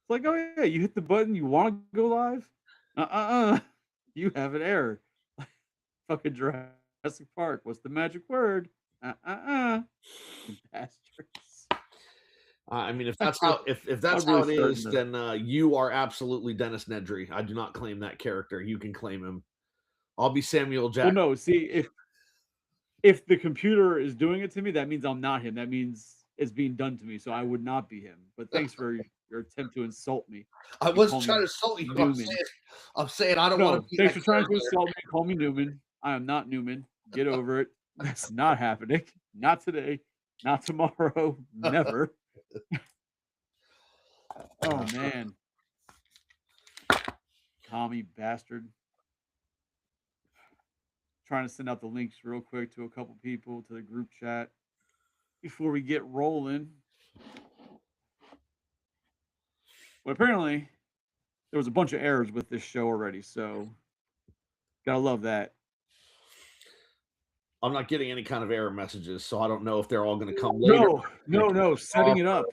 It's like, oh yeah, you hit the button, you want to go live? You have an error. Fucking Jurassic Park. What's the magic word? You bastards. I mean, if I that's feel how if that's I'm how really it starting is, to. then you are absolutely Dennis Nedry. I do not claim that character. You can claim him. I'll be Samuel Well, Jackson. no. See, if the computer is doing it to me, that means I'm not him. That means it's being done to me. So I would not be him. But thanks for your attempt to insult me I and wasn't call trying me to insult you. Newman. I'm saying I don't want to No, be thanks that for trying to character. insult me and call me Newman. I am not Newman. Get over it. That's not happening. Not today. Not tomorrow. Never. Oh man, commie bastard. Trying to send out the links real quick to a couple people to the group chat before we get rolling. But apparently, there was a bunch of errors with this show already, so gotta love that. I'm not getting any kind of error messages, so I don't know if they're all going to come later. No, no, no. Setting it up.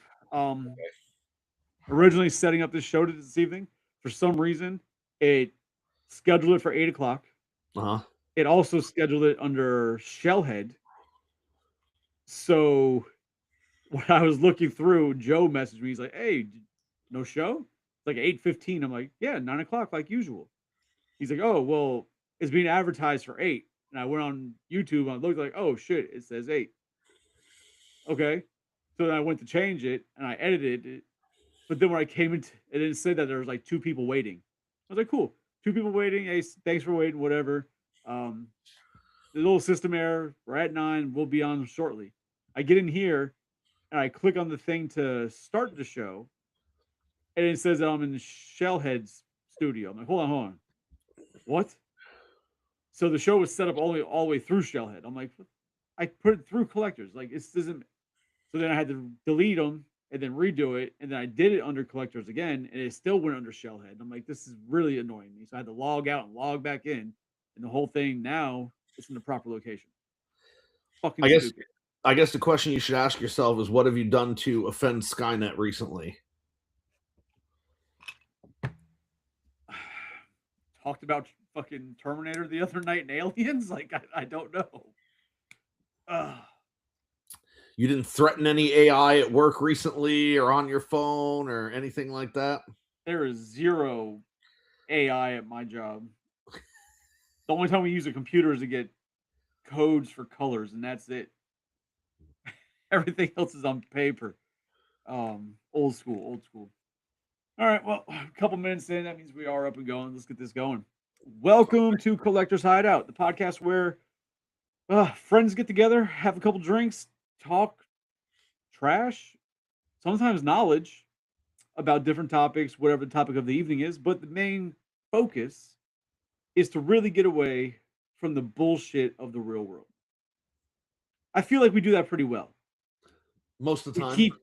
Originally setting up this show this evening, for some reason, it scheduled it for 8 o'clock. Uh-huh. It also scheduled it under Shellhead. So when I was looking through, Joe messaged me. He's like, "Hey, no show?" It's like 8:15. I'm like, "Yeah, 9 o'clock like usual." He's like, "Oh, well, it's being advertised for 8." And I went on YouTube and I looked like, "Oh shit, it says 8." Okay. So then I went to change it and I edited it. But then when I came into it, it said that there was like two people waiting. I was like, "Cool, two people waiting. Hey, thanks for waiting. Whatever." Um, the little system error. We're at 9. We'll be on shortly. I get in here and I click on the thing to start the show, and it says that I'm in Shellhead's studio. I'm like, hold on. What? So the show was set up all the way through Shellhead. I'm like, I put it through collectors. Like it doesn't. So then I had to delete them and then redo it, and then I did it under collectors again, and it still went under Shellhead. I'm like, this is really annoying me. So I had to log out and log back in, and the whole thing now it's in the proper location. Fucking I guess stupid. I guess the question you should ask yourself is, what have you done to offend Skynet recently? Talked about fucking Terminator the other night and aliens. Like I don't know. Ugh. You didn't threaten any AI at work recently or on your phone or anything like that? There is zero AI at my job. The only time we use a computer is to get codes for colors, and that's it. Everything else is on paper. Old school, old school. All right, well, a couple minutes in, that means we are up and going. Let's get this going. Welcome to Collector's Hideout, the podcast where friends get together, have a couple drinks, talk trash, sometimes knowledge about different topics, whatever the topic of the evening is. But the main focus is to really get away from the bullshit of the real world. I feel like we do that pretty well. Most of the We time. keep,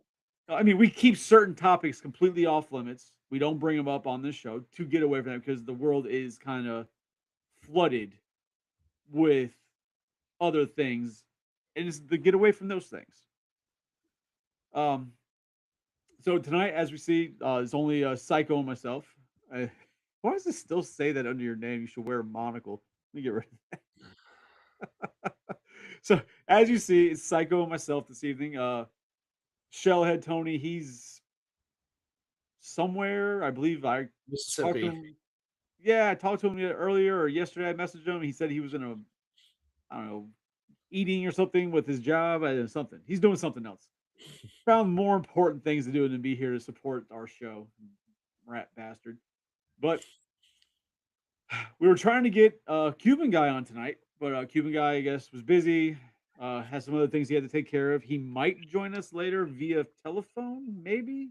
I mean, we keep certain topics completely off limits. We don't bring them up on this show to get away from them because the world is kind of flooded with other things, and it's to get away from those things. Um, so tonight, as we see, it's only Psycho and myself. Why does it still say that under your name? You should wear a monocle. Let me get rid of that. So as you see, it's Psycho and myself this evening. Shellhead Tony, he's somewhere. I believe I talked to Mississippi. him. Yeah, I talked to him earlier or yesterday. I messaged him. He said he was in a, I don't know, eating or something with his job. Something. He's doing something else. Found more important things to do than be here to support our show. Rat bastard. But we were trying to get Cuban guy on tonight, but Cuban guy, I guess, was busy. Has some other things he had to take care of. He might join us later via telephone, maybe.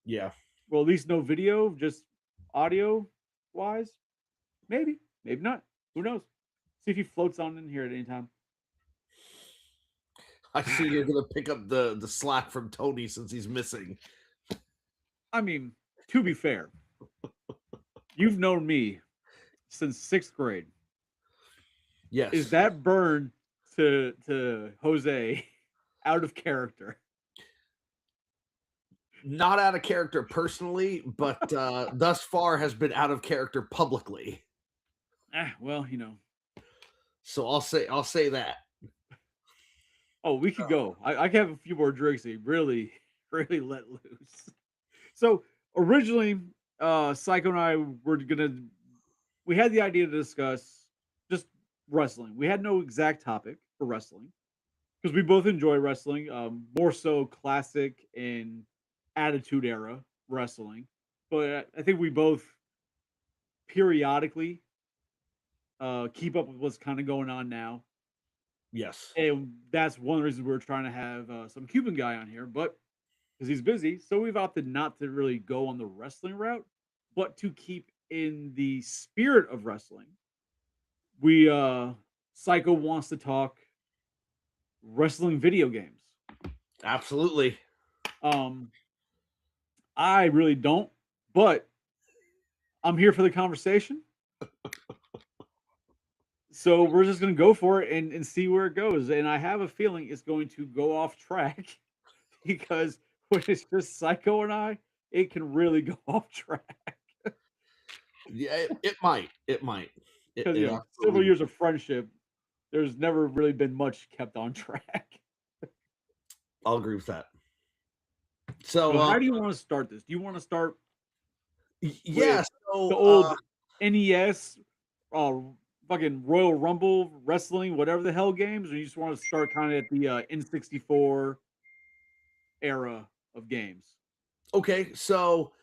Yeah. Well, at least no video, just audio wise. Maybe, maybe not. Who knows? See if he floats on in here at any time. I see you're gonna pick up the slack from Tony since he's missing. I mean, to be fair, you've known me since 6th grade. Yes. Is that burn to Jose out of character? Not out of character personally, but thus far has been out of character publicly. Well, So I'll say that. oh, we could go. I can have a few more drinks and really, really let loose. So originally, Psycho and I were gonna we had the idea to discuss just wrestling. We had no exact topic for wrestling because we both enjoy wrestling, more so classic and attitude era wrestling. But I think we both periodically keep up with what's kind of going on now. Yes. And that's one of the reasons we're trying to have some Cuban guy on here, but because he's busy, so we've opted not to really go on the wrestling route, but to keep in the spirit of wrestling. We Psycho wants to talk wrestling video games. Absolutely. Um, I really don't, but I'm here for the conversation. So we're just gonna go for it and see where it goes. And I have a feeling it's going to go off track because when it's just Psycho and I, it can really go off track. Yeah, it might. It might. It, Because it several absolutely. years of friendship, there's never really been much kept on track. I'll agree with that. So So, how do you want to start this? Do you want to start with yeah. the So, old NES, uh, fucking Royal Rumble wrestling, whatever the hell games, or you just want to start kind of at the N64 era of games? okay. So,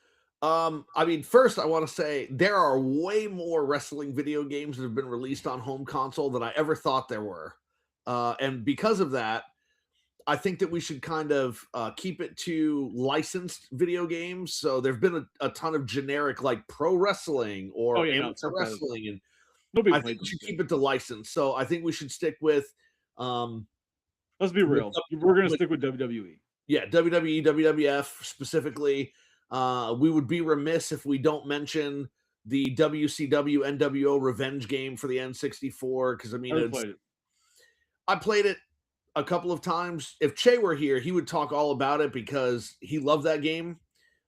I mean, first, I want to say there are way more wrestling video games that have been released on home console than I ever thought there were. And because of that, I think that we should kind of keep it to licensed video games. So there've been a ton of generic like pro wrestling Oh or yeah, no, amateur fuck that. wrestling, and Nobody I think played we them should shit. keep it to license. So I think we should stick um, Let's be with, real. We're gonna with stick with WWE. yeah, WWE, WWF specifically. We would be remiss if we don't mention the WCW NWO Revenge game for the N64 because I mean Never it's played it. I played it a couple of times. If Che were here, he would talk all about it because he loved that game.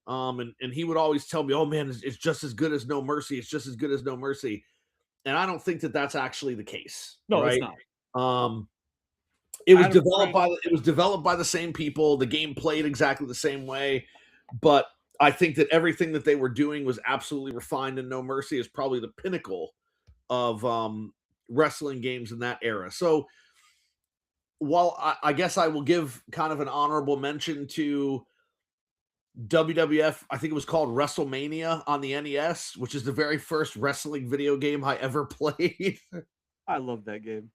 And he would always tell me, "Oh man, it's just as good as No Mercy. It's just as good as No Mercy." And I don't think that that's actually the case, No, it's right? not. Um, I had a friend. it was developed by the same people. The game played exactly the same way, but I think that everything that they were doing was absolutely refined. And No Mercy is probably the pinnacle of wrestling games in that era. So while I guess I will give kind of an honorable mention to WWF, I think it was called WrestleMania on the NES, which is the very first wrestling video game I ever played. I love that game.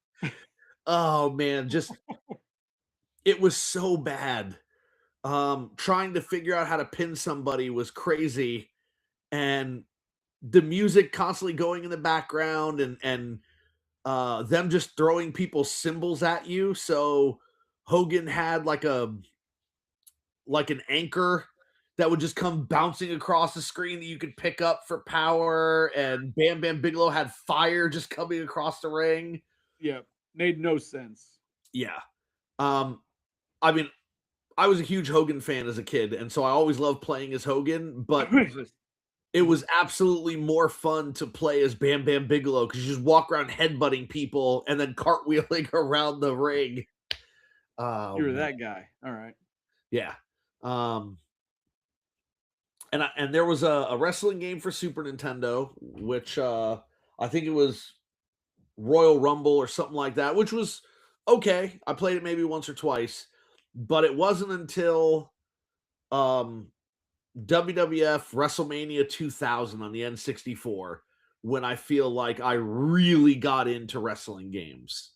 Oh man, just it was so bad. Trying to figure out how to pin somebody was crazy, and the music constantly going in the background, and them just throwing people's symbols at you. So Hogan had like an anchor that would just come bouncing across the screen that you could pick up for power, and Bam Bam Bigelow had fire just coming across the ring. Yeah, made no sense. Yeah. Um, I mean, I was a huge Hogan fan as a kid, and so I always loved playing as Hogan, but it was absolutely more fun to play as Bam Bam Bigelow because you just walk around headbutting people and then cartwheeling around the ring. Oh You're man. that guy. All right. Yeah. Um, and there was a wrestling game for Super Nintendo, which I think it was Royal Rumble or something like that, which was okay. I played it maybe once or twice, but it wasn't until um, WWF WrestleMania 2000 on the N64 when I feel like I really got into wrestling games.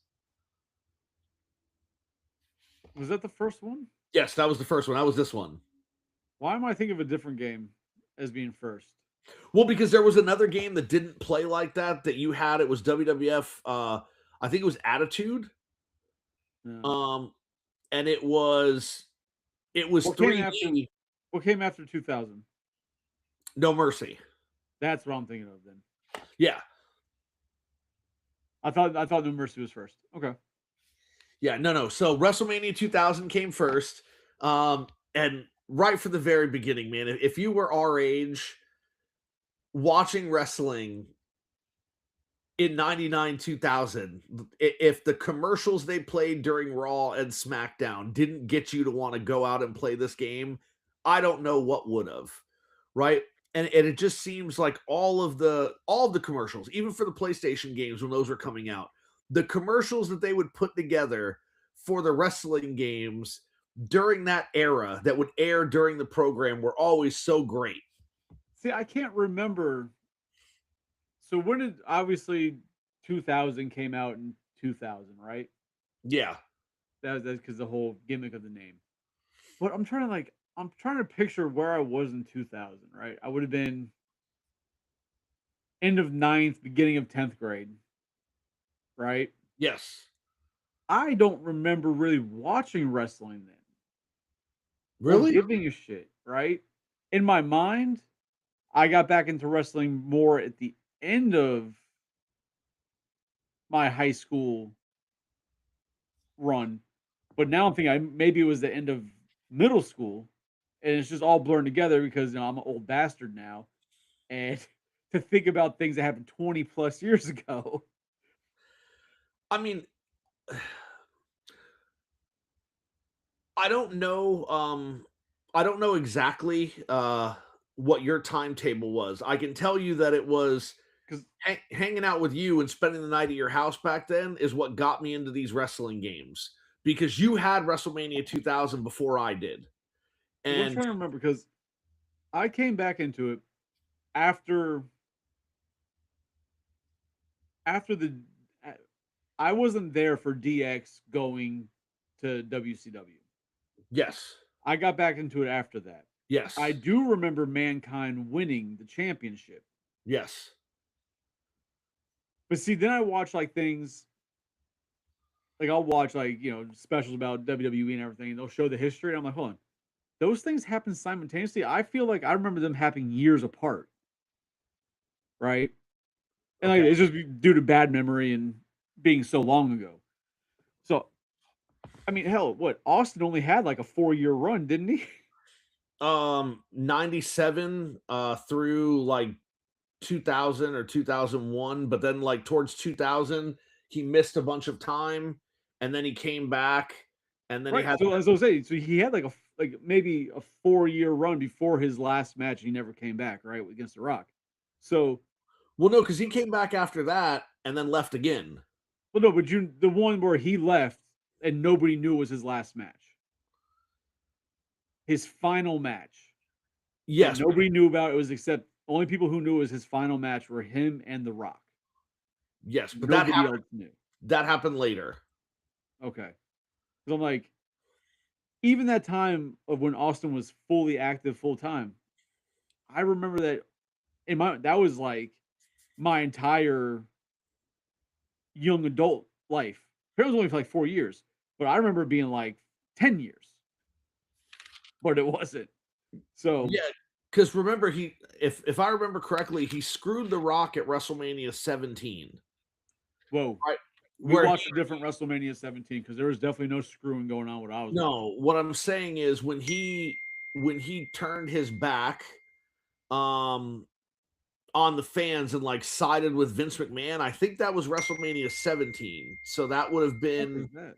Was that the first one? Yes, that was the first one. That was this one. Why am I thinking of a different game as being first? Well, because there was another game that didn't play like that you had. It was WWF. I think it was Attitude. Yeah. Um, and it was What came after? 3D. What came after 2000? No Mercy. That's what I'm thinking of. Then Yeah, I thought No Mercy was first. Okay. yeah, no. So WrestleMania 2000 came first, and right from the very beginning, man. If you were our age watching wrestling in 99, 2000, if the commercials they played during Raw and SmackDown didn't get you to want to go out and play this game, I don't know what would have, right? And it just seems like all of the commercials, even for the PlayStation games when those were coming out, the commercials that they would put together for the wrestling games during that era that would air during the program were always so great. See, I can't remember. So when did obviously 2000 came out in 2000, right? Yeah. That's because the whole gimmick of the name. But I'm trying to picture where I was in 2000, right? I would have been end of ninth, beginning of 10th grade, right? Yes. I don't remember really watching wrestling then or Really? giving a shit, right? In my mind, I got back into wrestling more at the end of my high school run. But now I'm thinking maybe it was the end of middle school, and it's just all blurring together because I'm an old bastard now, and to think about things that happened 20 plus years ago. I mean, I don't know, I don't know exactly, what your timetable was. I can tell you that it was Because hanging out with you and spending the night at your house back then is what got me into these wrestling games, because you had WrestleMania 2000 before I did, I'm and trying to remember because I came back into it after after the uh, I wasn't there for DX going to WCW. yes, I got back into it after that. I yes, do remember Mankind winning the championship. yes. But see, then I watch like things like I'll watch like, specials about WWE and everything, and they'll show the history. And I'm like, hold on, those things happen simultaneously. I feel like I remember them happening years apart, right? And like Okay. it's just due to bad memory and being so long ago. So I mean, hell, what Austin only had like a 4 year run, didn't he? 97, through, like, 2000 or 2001, but then, like, towards 2000, he missed a bunch of time, and then he came back, and then he Right. had So as I was saying, so he had like like maybe a 4 year run before his last match. He never came back, right, against The Rock. So, well, no, because he came back after that and then left again. well, no, but the one where he left and nobody knew it was his last match, his final match that Yes, nobody knew about. It was except only people who knew it was his final match were him and The Rock. yes, but Nobody else knew. that happened later. Okay, because I'm like, even that time of when Austin was fully active, full time, I remember that in my that was like my entire young adult life. It was only for like 4 years, but I remember it being like 10 years, but it wasn't. So, Yeah, because remember if I remember correctly, he screwed The Rock at WrestleMania 17, whoa, right? we Where watched a different WrestleMania 17 because there was definitely no screwing going on what I was watching. no, what I'm saying is when he turned his back, um, on the fans and, like, sided with Vince McMahon, I think that was WrestleMania 17. So that would have What is been that?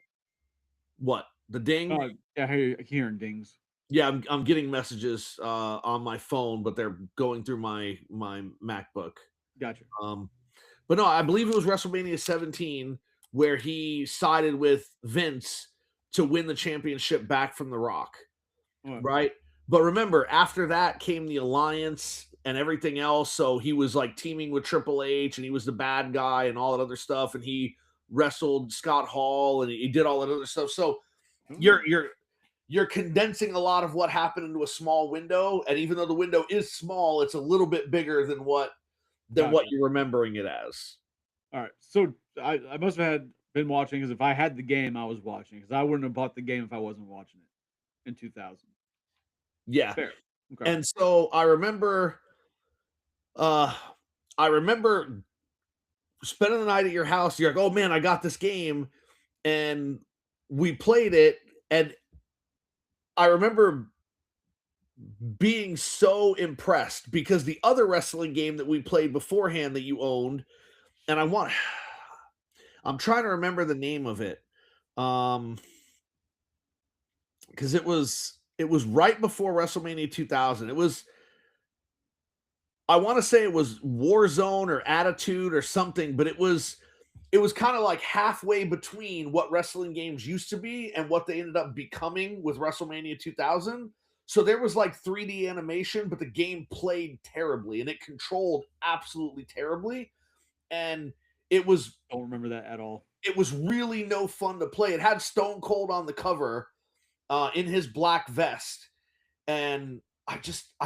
what? The ding? Yeah, I keep hearing dings. Yeah, I'm getting messages, on my phone, but they're going through my MacBook. Gotcha. Um, but no, I believe it was WrestleMania 17 where he sided with Vince to win the championship back from The Rock, What? right? But remember, after that came the alliance and everything else. So he was like teaming with Triple H, and he was the bad guy and all that other stuff. And he wrestled Scott Hall, and he did all that other stuff. So Oh, you're condensing a lot of what happened into a small window. And even though the window is small, it's a little bit bigger than what gotcha. you're remembering it as. All right. So I must have been watching because if I had the game, I was watching because I wouldn't have bought the game if I wasn't watching it in 2000. Yeah. Fair. Okay. And so uh I remember spending the night at your house. You're like, oh man, I got this game. And we played it. And I remember being so impressed because the other wrestling game that we played beforehand that you owned, and I'm trying to remember the name of it. Because it was right before WrestleMania 2000. I want to say it was Warzone or Attitude or something, but it was kind of like halfway between what wrestling games used to be and what they ended up becoming with WrestleMania 2000. So there was like 3D animation, but the game played terribly and it controlled absolutely terribly. And it was Don't remember that at all. it was really no fun to play. It had Stone Cold on the cover in his black vest, and I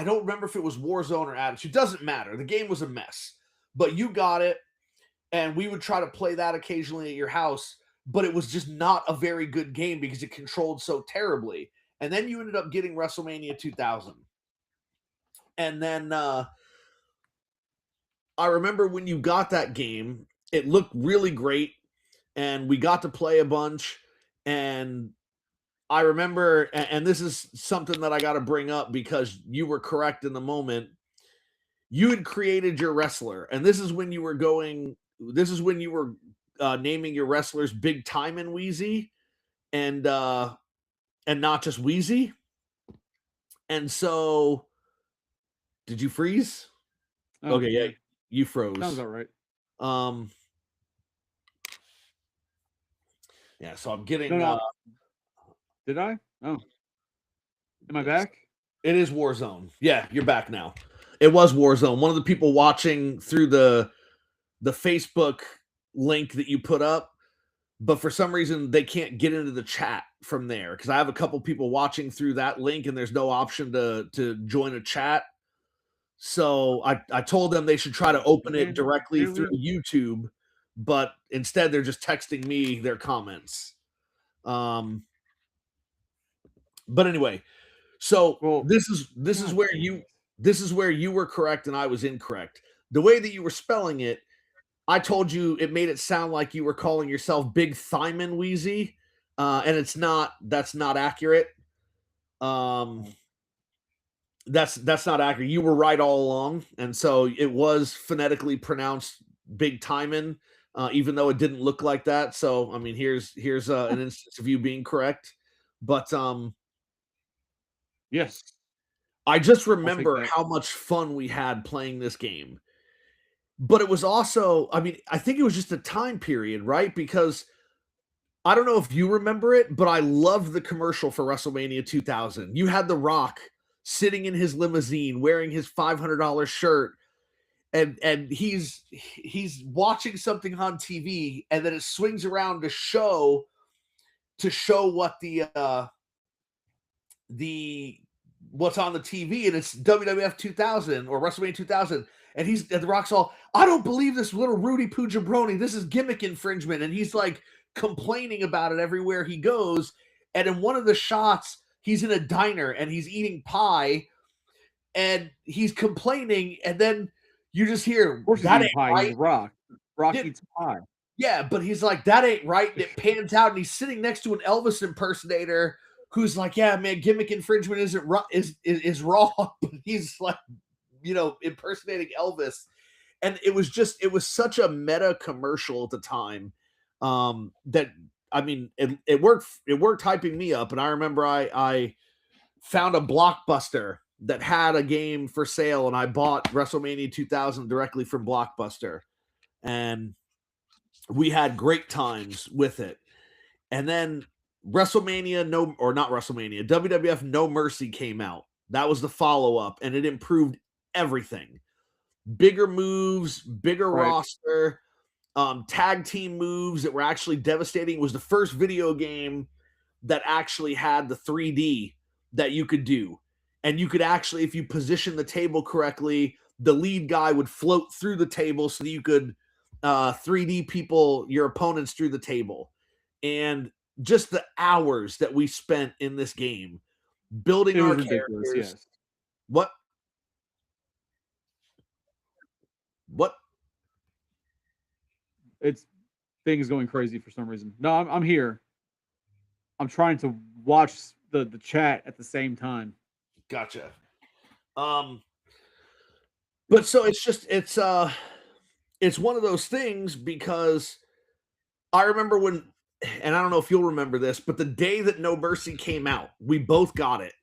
don't remember if it was Warzone or Attitude. Doesn't matter. The game was a mess, but you got it, and we would try to play that occasionally at your house. But it was just not a very good game because it controlled so terribly. And then you ended up getting WrestleMania 2000, and then I remember when you got that game, it looked really great, and we got to play a bunch. And I remember, and this is something that I got to bring up because you were correct in the moment. You had created your wrestler, and this is when you were naming your wrestlers Big Time and Wheezy, and not just Wheezy. And so, did you freeze? Oh, Okay, yeah, yeah. you froze. Sounds about right. Yeah, so I'm getting. No. Did I? Oh, am I back? It is Warzone. Yeah, you're back now. It was Warzone. One of the people watching through the Facebook link that you put up, but for some reason they can't get into the chat from there because I have a couple people watching through that link and there's no option to join a chat. So I told them they should try to open it directly through YouTube, but instead they're just texting me their comments. But anyway, so this is where you were correct and I was incorrect. The way that you were spelling it, I told you it made it sound like you were calling yourself Big Thyman Wheezy, and it's not. That's not accurate. That's not accurate. You were right all along, and so it was phonetically pronounced Big Timon, even though it didn't look like that. So I mean, here's an instance of you being correct. But Yes. I just remember how much fun we had playing this game. But it was also, I mean, I think it was just a time period, right? Because I don't know if you remember it, but I loved the commercial for WrestleMania 2000. You had The Rock sitting in his limousine wearing his $500 shirt, and he's watching something on TV, and then it swings around to show what the what's on the TV, and it's WWF 2000 or WrestleMania 2000. And The Rock's all, I don't believe this little Rudy Poo jabroni. This is gimmick infringement. And he's like complaining about it everywhere he goes. And in one of the shots, he's in a diner and he's eating pie and he's complaining. And then you just hear, of course, that ain't pie. right. He's Rock. Rock eats pie. Yeah, but he's like, that ain't right. And it pans out and he's sitting next to an Elvis impersonator who's like, yeah, man, gimmick infringement is wrong. But he's like, impersonating Elvis. And it was such a meta commercial at the time that, I mean, it worked hyping me up. And I remember I found a Blockbuster that had a game for sale, and I bought WrestleMania 2000 directly from Blockbuster, and we had great times with it. And then WWF No Mercy came out. That was the follow-up, and it improved everything. Bigger moves, bigger roster, tag team moves that were actually devastating. It was the first video game that actually had the 3D that you could do. And you could actually, if you position the table correctly, the lead guy would float through the table so that you could 3D people, your opponents, through the table. And just the hours that we spent in this game building our characters. Yes. What? It's thing is going crazy for some reason. No, I'm here. I'm trying to watch the chat at the same time. Gotcha. But so it's one of those things because I remember when, and I don't know if you'll remember this, but the day that No Mercy came out, we both got it.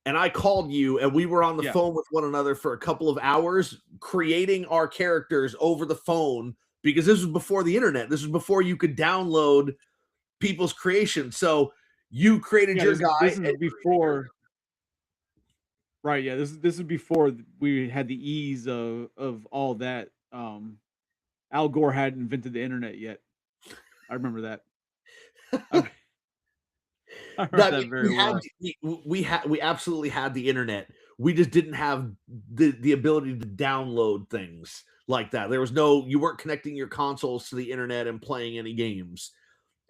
And I called you and we were on the phone with one another for a couple of hours creating our characters over the phone because this was before the internet. This was before you could download people's creations. So you created your guy. This is before. Right, yeah. This is before we had the ease of all that. Al Gore hadn't invented the internet yet. I remember that. I remember that very well. We absolutely had the internet. We just didn't have the ability to download things like that. There was you weren't connecting your consoles to the internet and playing any games.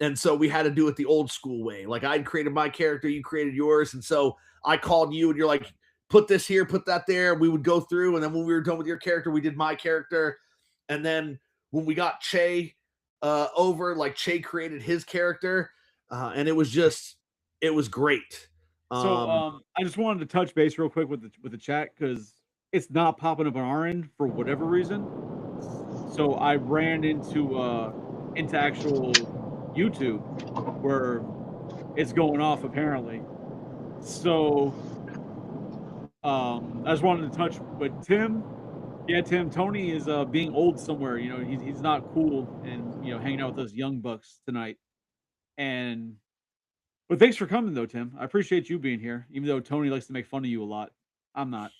And so we had to do it the old school way. Like I'd created my character, you created yours. And so I called you and you're like, put this here, put that there. We would go through. And then when we were done with your character, we did my character. And then when we got Che over, like Che created his character. And it was great. So I just wanted to touch base real quick with the chat because it's not popping up on our end for whatever reason. So I ran into actual YouTube where it's going off apparently. So I just wanted to touch, but Tim, Tony is being old somewhere. You know, he's not cool and hanging out with those young bucks tonight. But thanks for coming though, Tim. I appreciate you being here, even though Tony likes to make fun of you a lot. I'm not.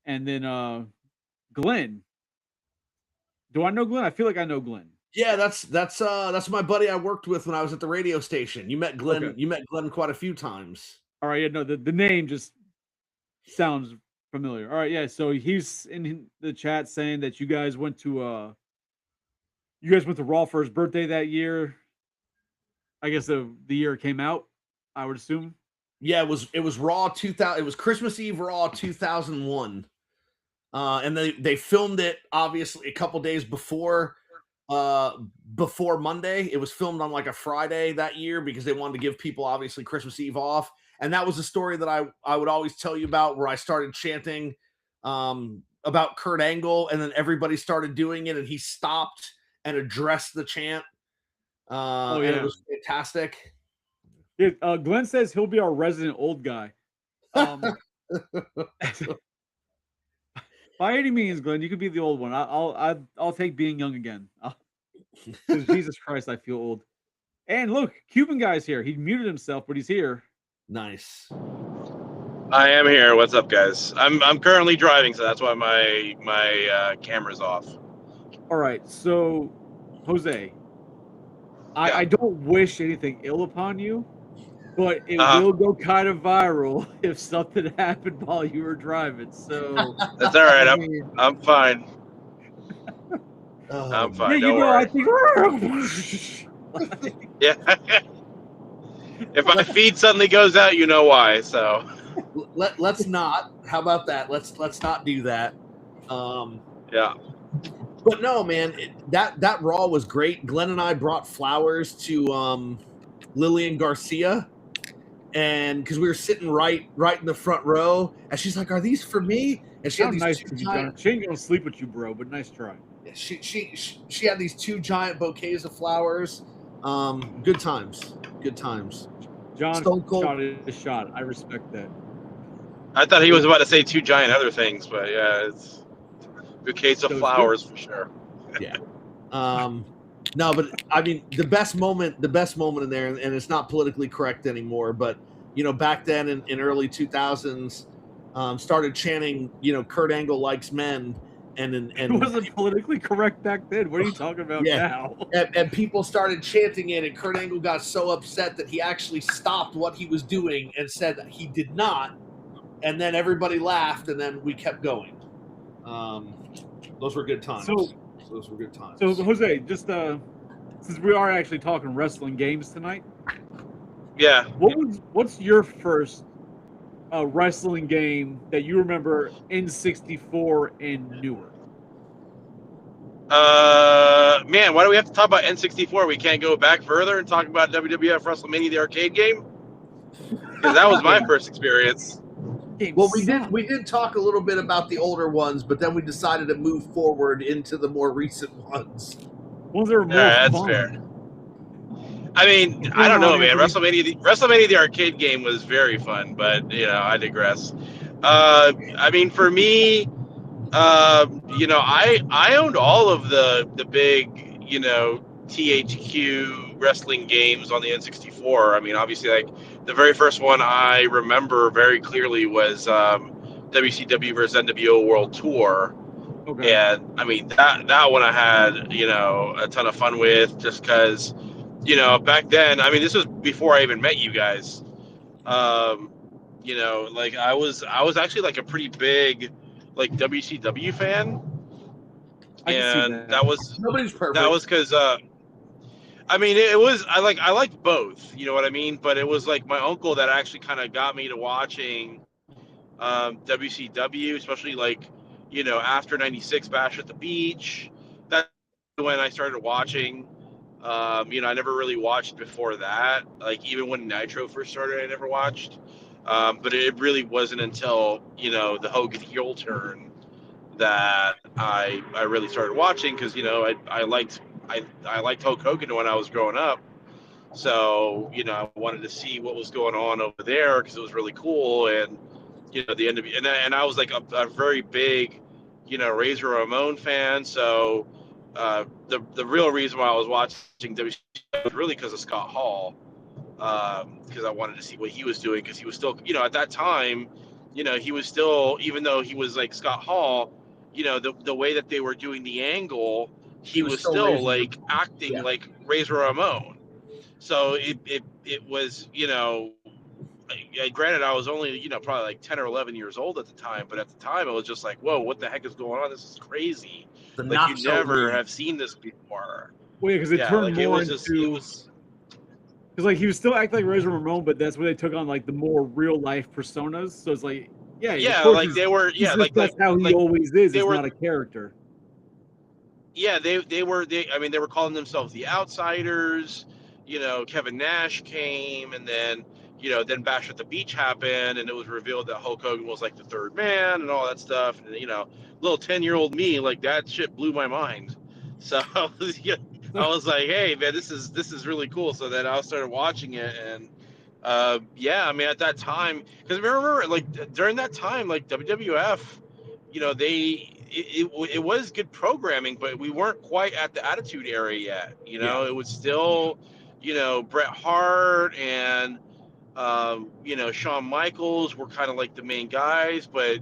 And then Glenn. Do I know Glenn? I feel like I know Glenn. Yeah, that's my buddy I worked with when I was at the radio station. You met Glenn. Okay. You met Glenn quite a few times. All right, yeah, no, the name just sounds familiar. All right, yeah. So he's in the chat saying that you guys went to Raw for his birthday that year. I guess the year it came out, I would assume. Yeah, it was Raw 2000. It was Christmas Eve Raw 2001. And they filmed it obviously a couple days before Monday. It was filmed on like a Friday that year because they wanted to give people obviously Christmas Eve off. And that was a story that I would always tell you about, where I started chanting about Kurt Angle, and then everybody started doing it, and he stopped and addressed the chant. And it was fantastic. Yeah, Glenn says he'll be our resident old guy. By any means, Glenn, you could be the old one. I'll take being young again. Jesus Christ, I feel old. And look, Cuban guy's here. He muted himself, but he's here. Nice. I am here. What's up, guys? I'm currently driving, so that's why my camera's off. All right, so Jose, I don't wish anything ill upon you, but it will go kind of viral if something happened while you were driving. So that's all right. I'm fine. I'm fine. Yeah, don't worry. I think. Yeah. If my feed suddenly goes out, you know why. So let's not. How about that? Let's not do that. Yeah. But no, man, that Raw was great. Glenn and I brought flowers to Lillian Garcia, and because we were sitting right in the front row, and she's like, "Are these for me?" And she had these nice giant... She ain't gonna sleep with you, bro. But nice try. She had these 2 giant bouquets of flowers. Good times. John shot a shot. I respect that. I thought he was about to say 2 giant other things, but yeah, it's bouquets of flowers for sure. Yeah. No, but I mean the best moment in there, and it's not politically correct anymore, but back then in early 2000s, started chanting, Kurt Angle likes men. And it wasn't politically correct back then. What are you talking about now? And people started chanting it, and Kurt Angle got so upset that he actually stopped what he was doing and said that he did not. And then everybody laughed, and then we kept going. Those were good times. So Jose, just since we are actually talking wrestling games tonight, yeah. What's your first wrestling game that you remember N64 and newer? Man, why do we have to talk about N64? We can't go back further and talk about WWF WrestleMania, the arcade game? Because that was my first experience. Games Well, suck. we did talk a little bit about the older ones, but then we decided to move forward into the more recent ones. Ones that are All more right, that's fun. fair. I mean, What's I going don't know, on, man. Anthony? WrestleMania, the arcade game was very fun, but I digress. I mean, for me, I owned all of the big, THQ wrestling games on the N64. I mean, obviously, like the very first one I remember very clearly was WCW versus NWO World Tour. Okay. And I mean that one I had a ton of fun with, just because back then, I mean, this was before I even met you guys. um like I was actually like a pretty big like WCW fan, I can see and that. Nobody's that perfect. was because I mean, it was I liked both, you know what I mean, but it was like my uncle that actually kind of got me to watching WCW, especially like after '96 Bash at the Beach. That's when I started watching. I never really watched before that. Like even when Nitro first started, I never watched. But it really wasn't until the Hogan heel turn that I really started watching, because I liked Hulk Hogan when I was growing up. So I wanted to see what was going on over there because it was really cool. And the end of and I was like a very big Razor Ramon fan. So the real reason why I was watching WCW was really because of Scott Hall, because I wanted to see what he was doing, because he was still at that time, he was still, even though he was like Scott Hall, the way that they were doing the angle, he was still still Razor like acting Yeah. like Razor Ramon. So it was granted, I was only probably like 10 or 11 years old at the time, but at the time it was just like, whoa, what the heck is going on? This is crazy. The Like, you not so never league. have seen this before. Well, yeah, because it Yeah, turned like it more was just it into, was because like he was still acting like Razor Ramon, but that's where they took on like the more real life personas. So it's like, yeah, of yeah, course like they were, he's yeah, just, that's how he like always is. they It's were not a character. yeah, I mean, they were calling themselves the Outsiders. Kevin Nash came, and then then Bash at the Beach happened, and it was revealed that Hulk Hogan was like the third man and all that stuff. And little 10-year-old me, like, that shit blew my mind. So I was like, hey man, this is really cool. So then I started watching it, and yeah, I mean, at that time, because remember, like during that time, like WWF, it was good programming, but we weren't quite at the Attitude Era yet. It was still Bret Hart and Shawn Michaels were kind of like the main guys, but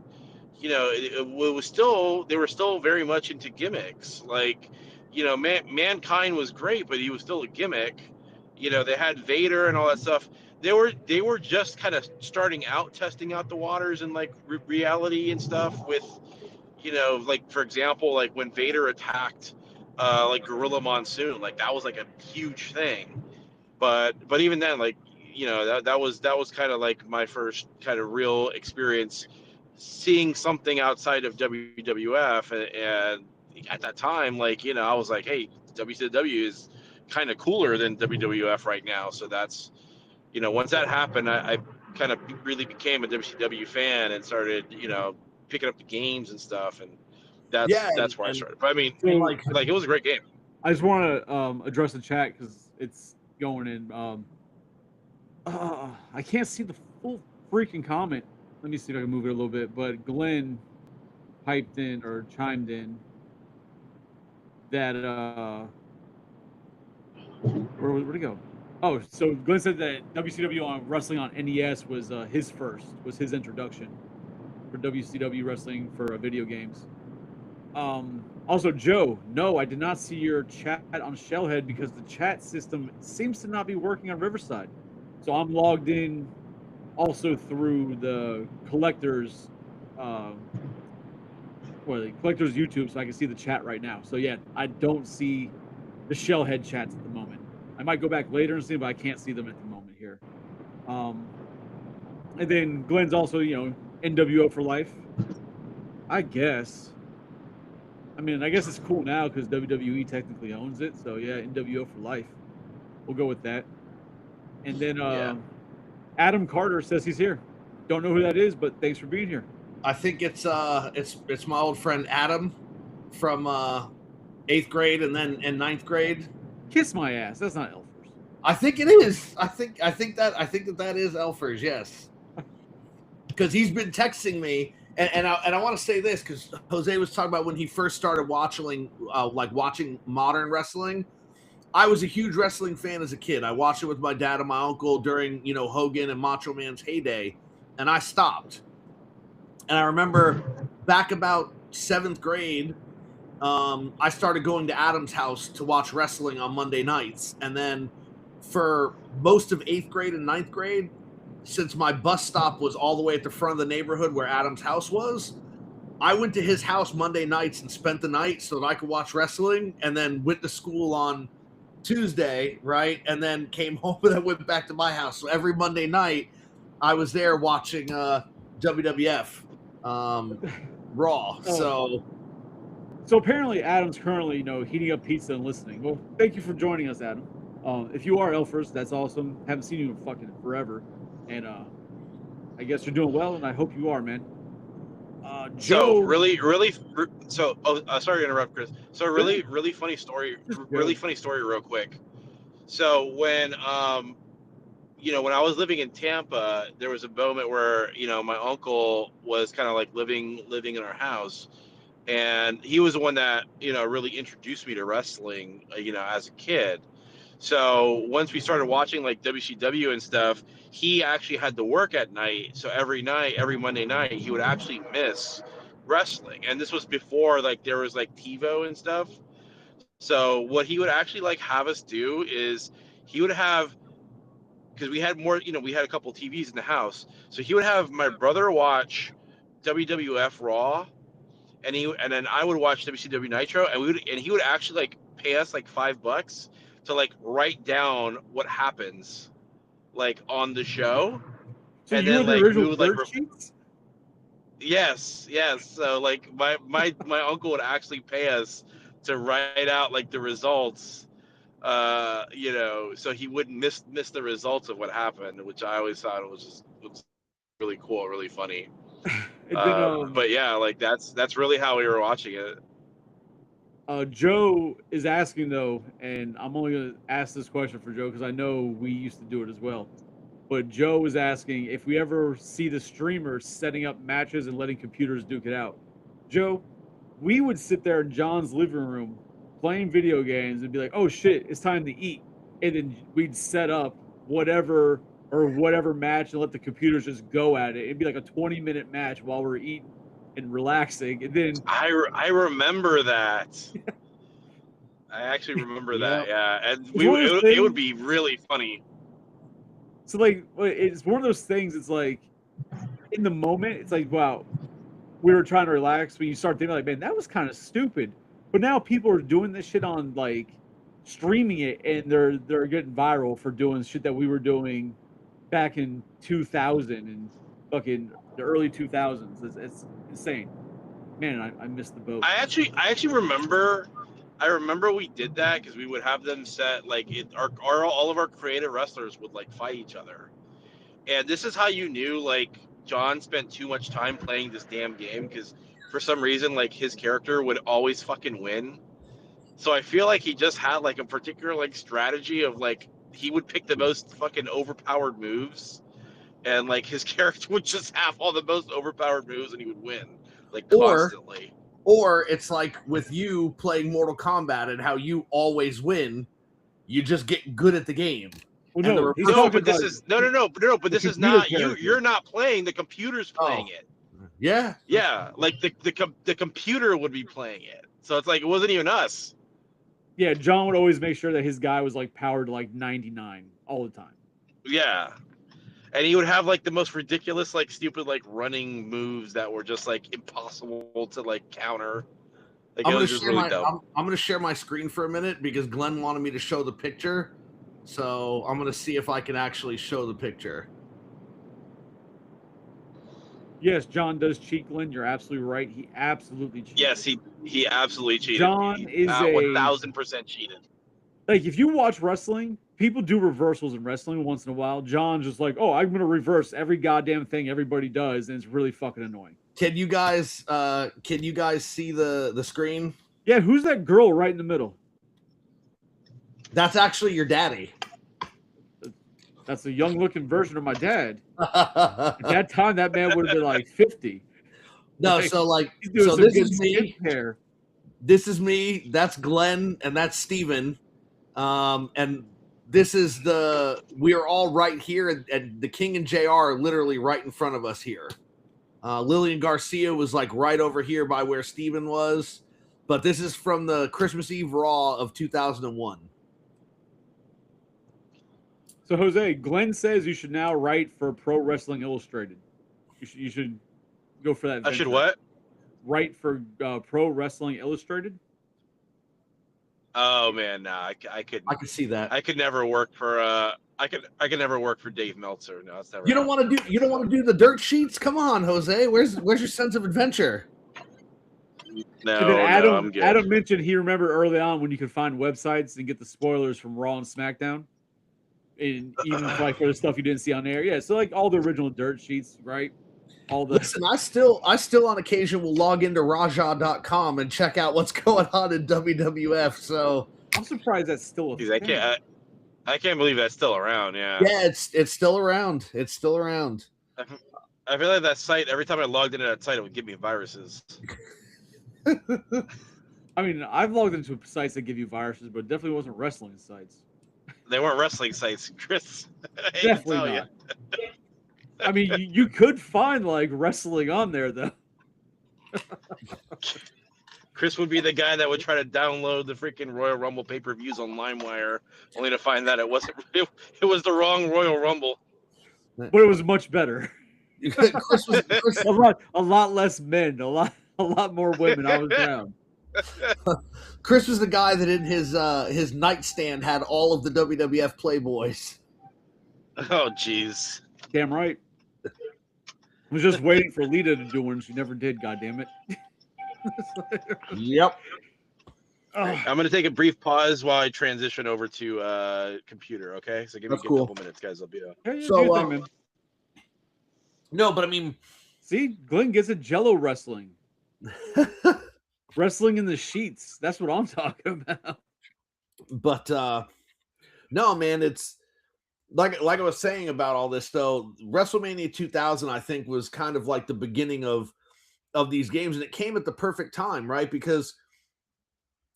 it was still, they were still very much into gimmicks. Like Mankind was great, but he was still a gimmick. They had Vader and all that stuff. They were just kind of starting out, testing out the waters and like reality and stuff with like, for example, like when Vader attacked like Gorilla Monsoon, like that was like a huge thing. But even then, like that was kind of like my first kind of real experience seeing something outside of WWF. And at that time, like I was like, hey, WCW is kind of cooler than WWF right now. So that's once that happened, I kind of really became a WCW fan and started picking up the games and stuff. And Yeah, that's where I and started. But I mean, So like it was a great game. I just want to address the chat because it's going in. I can't see the full freaking comment. Let me see if I can move it a little bit. But Glenn piped in or chimed in that where'd it go? Oh, so Glenn said that WCW on wrestling on NES was his introduction for WCW wrestling for video games. Also, Joe, no, I did not see your chat on Shellhead because the chat system seems to not be working on Riverside. So I'm logged in also through the collector's collector's YouTube, so I can see the chat right now. So yeah, I don't see the Shellhead chats at the moment. I might go back later and see them, but I can't see them at the moment here. And then Glenn's also, NWO for life. I guess. I mean, I guess it's cool now because WWE technically owns it. So yeah, NWO for life. We'll go with that. And then Yeah. Adam Carter says he's here. Don't know who that is, but thanks for being here. I think it's my old friend Adam from 8th grade and then in 9th grade. Kiss my ass. That's not Elfers. I think it is. I think that is Elfers. Yes, because he's been texting me, and I want to say this because Jose was talking about when he first started watching modern wrestling. I was a huge wrestling fan as a kid. I watched it with my dad and my uncle during Hogan and Macho Man's heyday, and I stopped. And I remember back about 7th grade, I started going to Adam's house to watch wrestling on Monday nights. And then for most of 8th grade and 9th grade, since my bus stop was all the way at the front of the neighborhood where Adam's house was, I went to his house Monday nights and spent the night so that I could watch wrestling, and then went to school on Tuesday, right? And then came home and I went back to my house. So every Monday night, I was there watching WWF. Raw. So apparently Adam's currently, heating up pizza and listening. Well, thank you for joining us, Adam. If you are Elfers, that's awesome. Haven't seen you in fucking forever, and I guess you're doing well, and I hope you are, man. Joe, sorry to interrupt, Chris. So really funny story. Really funny story, real quick. So when when I was living in Tampa, there was a moment where, my uncle was kind of like living in our house, and he was the one that, really introduced me to wrestling, as a kid. So once we started watching like WCW and stuff, he actually had to work at night. So every Monday night, he would actually miss wrestling. And this was before like there was like TiVo and stuff. So what he would actually like have us do is he would have, because we had more, we had a couple of TVs in the house. So he would have my brother watch WWF Raw, and then I would watch WCW Nitro, and he would actually like pay us like $5 to like write down what happens like on the show. So and you then were the like original we would like dirt sheets? yes. So like my uncle would actually pay us to write out like the results, so he wouldn't miss the results of what happened, which I always thought was really cool, really funny. But yeah, like that's really how we were watching it. Joe is asking though, and I'm only going to ask this question for Joe because I know we used to do it as well. But Joe is asking if we ever see the streamers setting up matches and letting computers duke it out. Joe, we would sit there in John's living room playing video games and be like, "Oh shit, it's time to eat," and then we'd set up whatever match and let the computers just go at it. It'd be like a 20-minute match while we're eating and relaxing, and then I remember that. I actually remember that, yeah, and it would be really funny. So like, it's one of those things. It's like, in the moment, it's like, wow, we were trying to relax. When you start thinking like, man, that was kind of stupid. But now people are doing this shit on like streaming it, and they're getting viral for doing shit that we were doing back in 2000 and fucking the early 2000s. It's insane, man. I missed the boat. I actually remember. I remember we did that because we would have them set like all of our creative wrestlers would like fight each other, and this is how you knew like John spent too much time playing this damn game, because for some reason like his character would always fucking win. So I feel like he just had like a particular like strategy of like he would pick the most fucking overpowered moves, and like his character would just have all the most overpowered moves and he would win like constantly. Or it's like with you playing Mortal Kombat and how you always win, you just get good at the game. Well, no, but this is not you. You're not playing. The computer's playing it. Yeah. Like the computer would be playing it. So it's like it wasn't even us. Yeah, John would always make sure that his guy was like powered to like 99 all the time. Yeah. And he would have like the most ridiculous, like stupid, like running moves that were just like impossible to like counter. Like, I'm gonna share my screen for a minute because Glenn wanted me to show the picture. So I'm gonna see if I can actually show the picture. Yes, John does cheat, Glenn. You're absolutely right. He absolutely cheated. Yes, he absolutely cheated. John is 1000% cheated. Like, if you watch wrestling, people do reversals in wrestling once in a while. John's just like, oh, I'm gonna reverse every goddamn thing everybody does, and it's really fucking annoying. Can you guys see the screen? Yeah, who's that girl right in the middle? That's actually your daddy. That's a young looking version of my dad. At that time, that man would have been like 50. No, Like, so he's doing so some this good is me. skincare. This is me. That's Glenn, and that's Steven. And this is we are all right here, and the King and JR are literally right in front of us here. Lillian Garcia was like right over here by where Steven was. But this is from the Christmas Eve Raw of 2001. So Jose, Glenn says you should now write for Pro Wrestling Illustrated. You should go for that. I should what? Write for Pro Wrestling Illustrated. Oh man, no, I could see that. I could never work for I could never work for Dave Meltzer. No, it's never. You don't want to do the dirt sheets? Come on, Jose. Where's your sense of adventure? No, and then Adam, no, I'm good. Adam mentioned he remembered early on when you could find websites and get the spoilers from Raw and SmackDown, and even like for the stuff you didn't see on air. Yeah, so like all the original dirt sheets, right? All the Listen, I still on occasion will log into Raja.com and check out what's going on in WWF. So I'm surprised that's still a thing. I can't believe that's still around. Yeah. Yeah, it's still around. It's still around. I feel like that site, every time I logged into that site, it would give me viruses. I mean, I've logged into sites that give you viruses, but it definitely wasn't wrestling sites. They weren't wrestling sites, Chris. Definitely not. I mean, you could find like wrestling on there though. Chris would be the guy that would try to download the freaking Royal Rumble pay-per-views on LimeWire, only to find that it wasn't. It was the wrong Royal Rumble. But it was much better. Chris a lot less men, a lot more women. I was down. Chris was the guy that in his nightstand had all of the WWF Playboys. Oh, jeez. Damn right. I was just waiting for Lita to do one. She never did. God damn it. Yep. I'm gonna take a brief pause while I transition over to computer. Okay, so give me a couple minutes, guys. I'll be so. No, but I mean, see, Glenn gets a Jello wrestling. Wrestling in the sheets. That's what I'm talking about. But no, man, it's like I was saying about all this though. WrestleMania 2000, I think, was kind of like the beginning of these games, and it came at the perfect time, right? Because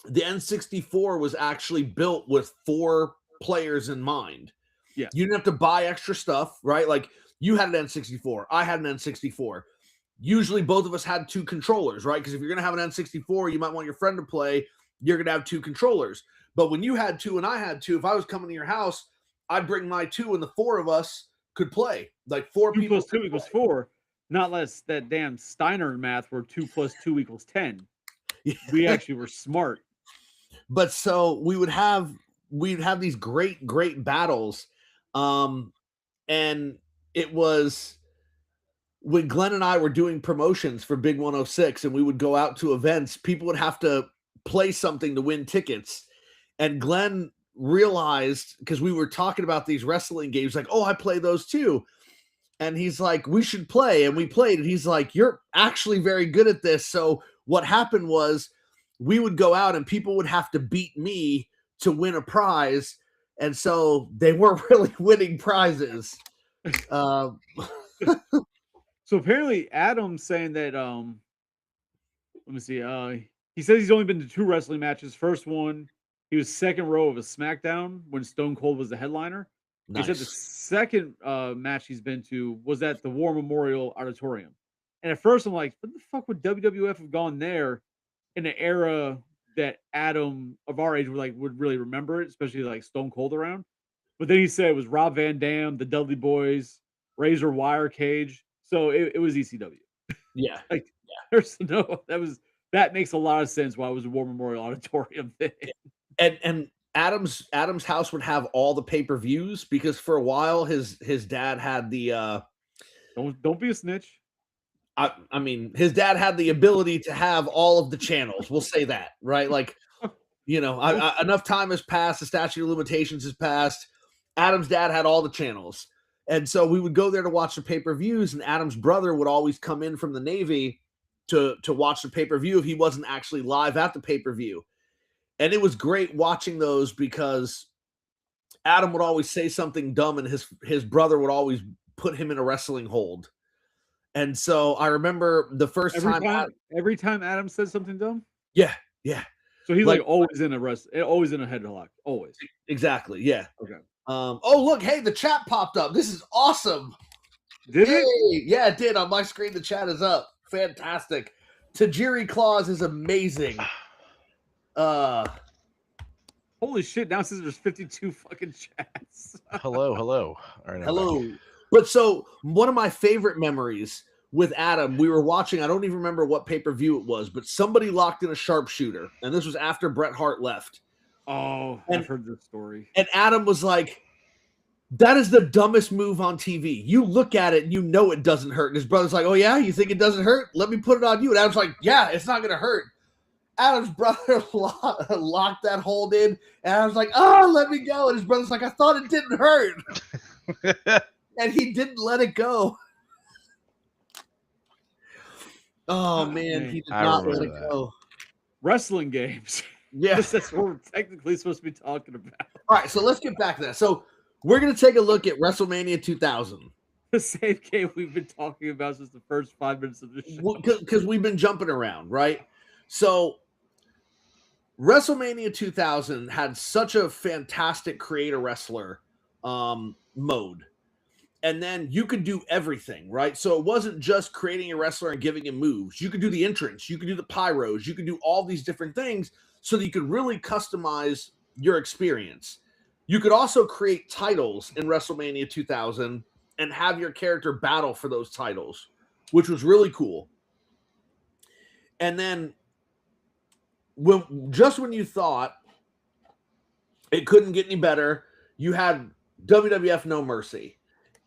the N64 was actually built with 4 players in mind. Yeah, you didn't have to buy extra stuff, right? Like you had an N64, I had an N64. Usually both of us had 2 controllers, right? Because if you're going to have an N64, you might want your friend to play. You're going to have 2 controllers. But when you had 2 and I had 2, if I was coming to your house, I'd bring my 2 and the 4 of us could play. Like 4 2 people. 2 + 2 = 4. Not less that damn Steiner math where 2 + 2 = 10. We actually were smart. But so we'd have these great battles. And it was when Glenn and I were doing promotions for Big 106 and we would go out to events, people would have to play something to win tickets. And Glenn realized, because we were talking about these wrestling games, like, oh, I play those too. And he's like, we should play. And we played. And he's like, you're actually very good at this. So what happened was we would go out and people would have to beat me to win a prize. And so they weren't really winning prizes. So apparently Adam's saying that let me see, he says he's only been to 2 wrestling matches. First one, he was second row of a SmackDown when Stone Cold was the headliner. Nice. He said the second match he's been to was at the War Memorial Auditorium. And at first I'm like, what the fuck would WWF have gone there in an era that Adam of our age would really remember it, especially like Stone Cold around? But then he said it was Rob Van Dam, the Dudley Boys, Razor Wire Cage. So it was ECW. Yeah. There's that makes a lot of sense why it was a War Memorial Auditorium thing. And Adam's house would have all the pay-per-views because for a while his dad had the don't be a snitch. I mean, his dad had the ability to have all of the channels. We'll say that, right? Like You know, enough time has passed. The statute of limitations has passed. Adam's dad had all the channels. And so we would go there to watch the pay-per-views, and Adam's brother would always come in from the Navy to watch the pay-per-view if he wasn't actually live at the pay-per-view. And it was great watching those because Adam would always say something dumb, and his brother would always put him in a wrestling hold. And so I remember the first every time Adam said something dumb. Yeah. So he's like always in a headlock. Always. Exactly. Yeah. Okay. Oh, look, hey, the chat popped up. This is awesome. Did it? Yeah, it did. On my screen, the chat is up. Fantastic. Tajiri Claus is amazing. Holy shit, now it says there's 52 fucking chats. Hello. All right, hello. But so one of my favorite memories with Adam, we were watching, I don't even remember what pay-per-view it was, but somebody locked in a sharpshooter, and this was after Bret Hart left. Oh, I've heard this story. And Adam was like, that is the dumbest move on TV. You look at it and you know it doesn't hurt. And his brother's like, oh yeah, you think it doesn't hurt? Let me put it on you. And Adam's like, yeah, it's not going to hurt. Adam's brother locked that hold in, and Adam's like, oh, let me go. And his brother's like, I thought it didn't hurt. And he didn't let it go. Oh, man, he did not let it go. Wrestling games. Yeah. That's what we're technically supposed to be talking about. All right, so let's get back to that. So we're going to take a look at WrestleMania 2000. The same game we've been talking about since the first 5 minutes of the show. Because we've been jumping around, right? So WrestleMania 2000 had such a fantastic create a wrestler mode. And then you could do everything, right? So it wasn't just creating a wrestler and giving him moves. You could do the entrance. You could do the pyros. You could do all these different things so that you could really customize your experience. You could also create titles in WrestleMania 2000 and have your character battle for those titles, which was really cool. And then when you thought it couldn't get any better, you had WWF No Mercy.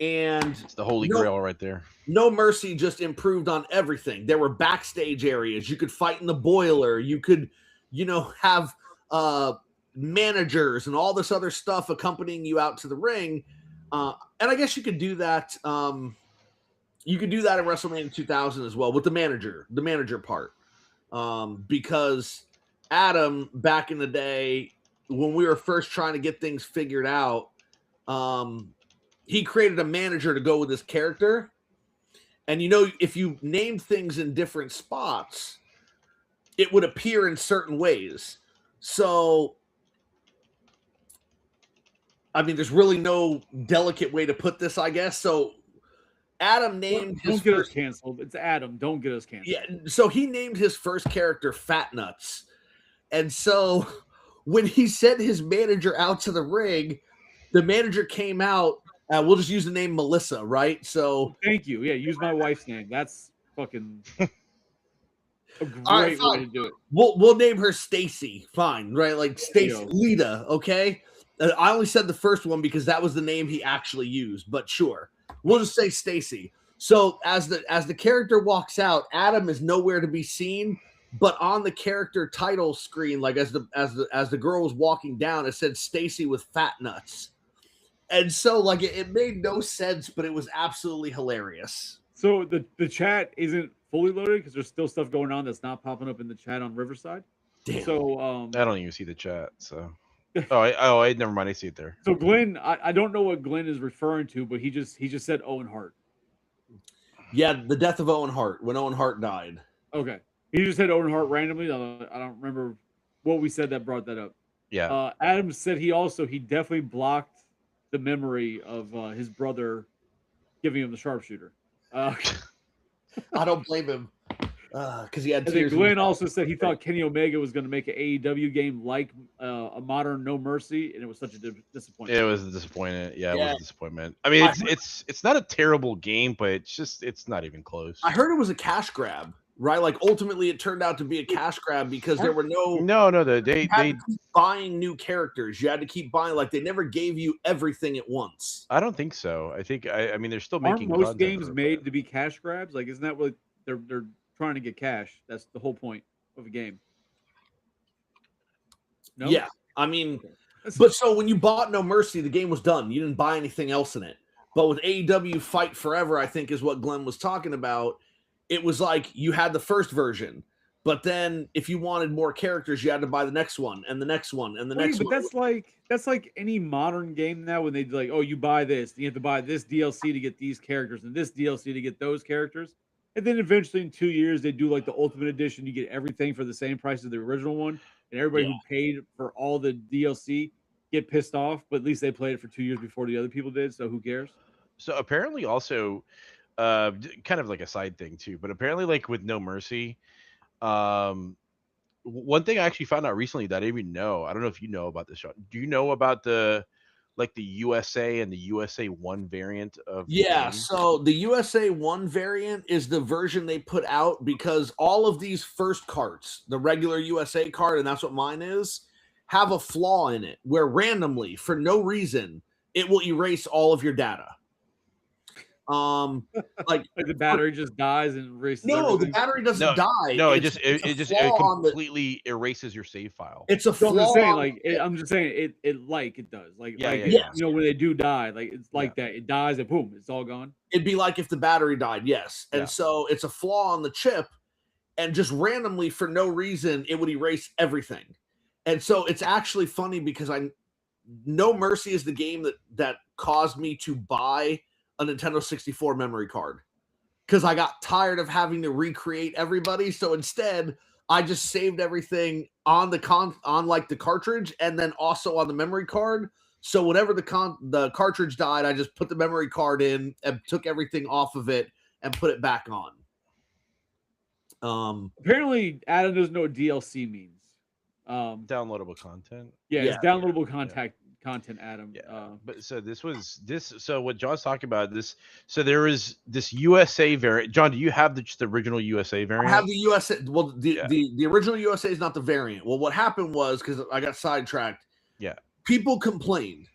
And it's the holy grail right there. No Mercy just improved on everything. There were backstage areas. You could fight in the boiler. You could, have managers and all this other stuff accompanying you out to the ring. And I guess you could do that. You could do that in WrestleMania 2000 as well with the manager part. Because Adam, back in the day, when we were first trying to get things figured out, he created a manager to go with his character. And if you named things in different spots, it would appear in certain ways. So, I mean, there's really no delicate way to put this, I guess. So Adam named Don't get us canceled. It's Adam. Don't get us canceled. Yeah. So he named his first character Fat Nuts. And so when he sent his manager out to the ring, the manager came out. We'll just use the name Melissa, right? So thank you. Yeah, use my wife's name. That's fucking a great way to do it. We'll name her Stacy. Fine, right? Like Stacy Lita, okay? I only said the first one because that was the name he actually used, but sure. We'll just say Stacy. So as the character walks out, Adam is nowhere to be seen, but on the character title screen, like as the girl was walking down, it said Stacy with fat nuts. And so, like, it made no sense, but it was absolutely hilarious. So the chat isn't fully loaded because there's still stuff going on that's not popping up in the chat on Riverside. Damn. So I don't even see the chat. So I never mind. I see it there. So Glenn, I don't know what Glenn is referring to, but he just said Owen Hart. Yeah, the death of Owen Hart when Owen Hart died. Okay, he just said Owen Hart randomly. I don't remember what we said that brought that up. Yeah. Adam said he definitely blocked the memory of his brother giving him the sharpshooter. I don't blame him because he had tears. Glenn also said he thought Kenny Omega was going to make an AEW game like a modern No Mercy, and it was such a disappointment. It was a disappointment. Yeah, it was a disappointment. I mean, it's not a terrible game, but it's not even close. I heard it was a cash grab. Right, like ultimately, it turned out to be a cash grab because there were they keep buying new characters. You had to keep buying, like they never gave you everything at once. I don't think so. I think I mean they're still making. Aren't most games made to be cash grabs? Like, isn't that what they're trying to get cash? That's the whole point of a game. No? Yeah. I mean, Okay. That's- but so when you bought No Mercy, the game was done. You didn't buy anything else in it. But with AEW Fight Forever, I think is what Glenn was talking about. It was like you had the first version, but then if you wanted more characters, you had to buy the next one and the next one and the Well, yeah, next but one. that's like any modern game now when they do like, oh, you buy this, you have to buy this DLC to get these characters and this DLC to get those characters. And then eventually in 2 years they do like the ultimate edition, you get everything for the same price as the original one. And everybody Yeah. who paid for all the DLC get pissed off, but at least they played it for 2 years before the other people did, so who cares? So apparently, also, kind of like a side thing too, but apparently, like with No Mercy, um, one thing I actually found out recently that I didn't even know. I don't know if you know about this, Sean. Do you know about the USA and the USA One variant of the Yeah, game? so the USA 1 variant is the version they put out because all of these first carts, the regular USA card, and that's what mine is, have a flaw in it where randomly, for no reason, it will erase all of your data. Like the battery just dies and erases no, everything. the battery doesn't die. No, it's it completely erases your save file. It's a So flaw. I'm just saying it it does. Yeah. You know, when they do die, like it's like that. It dies and boom, it's all gone. It'd be like if the battery died, yes. And Yeah. so it's a flaw on the chip, and just randomly for no reason, it would erase everything. And so it's actually funny because No Mercy is the game that caused me to buy a Nintendo 64 memory card. Because I got tired of having to recreate everybody. So instead, I just saved everything on the cartridge and then also on the memory card. So whenever the cartridge died, I just put the memory card in and took everything off of it and put it back on. Apparently, Adam doesn't know what DLC means. Downloadable content. Yeah, it's downloadable content, Adam. Yeah. But so so what John's talking about so there is this USA variant. John, do you have just the original USA variant? I have the USA. Well, the original USA is not the variant. Well, what happened was because I got sidetracked. Yeah. People complained,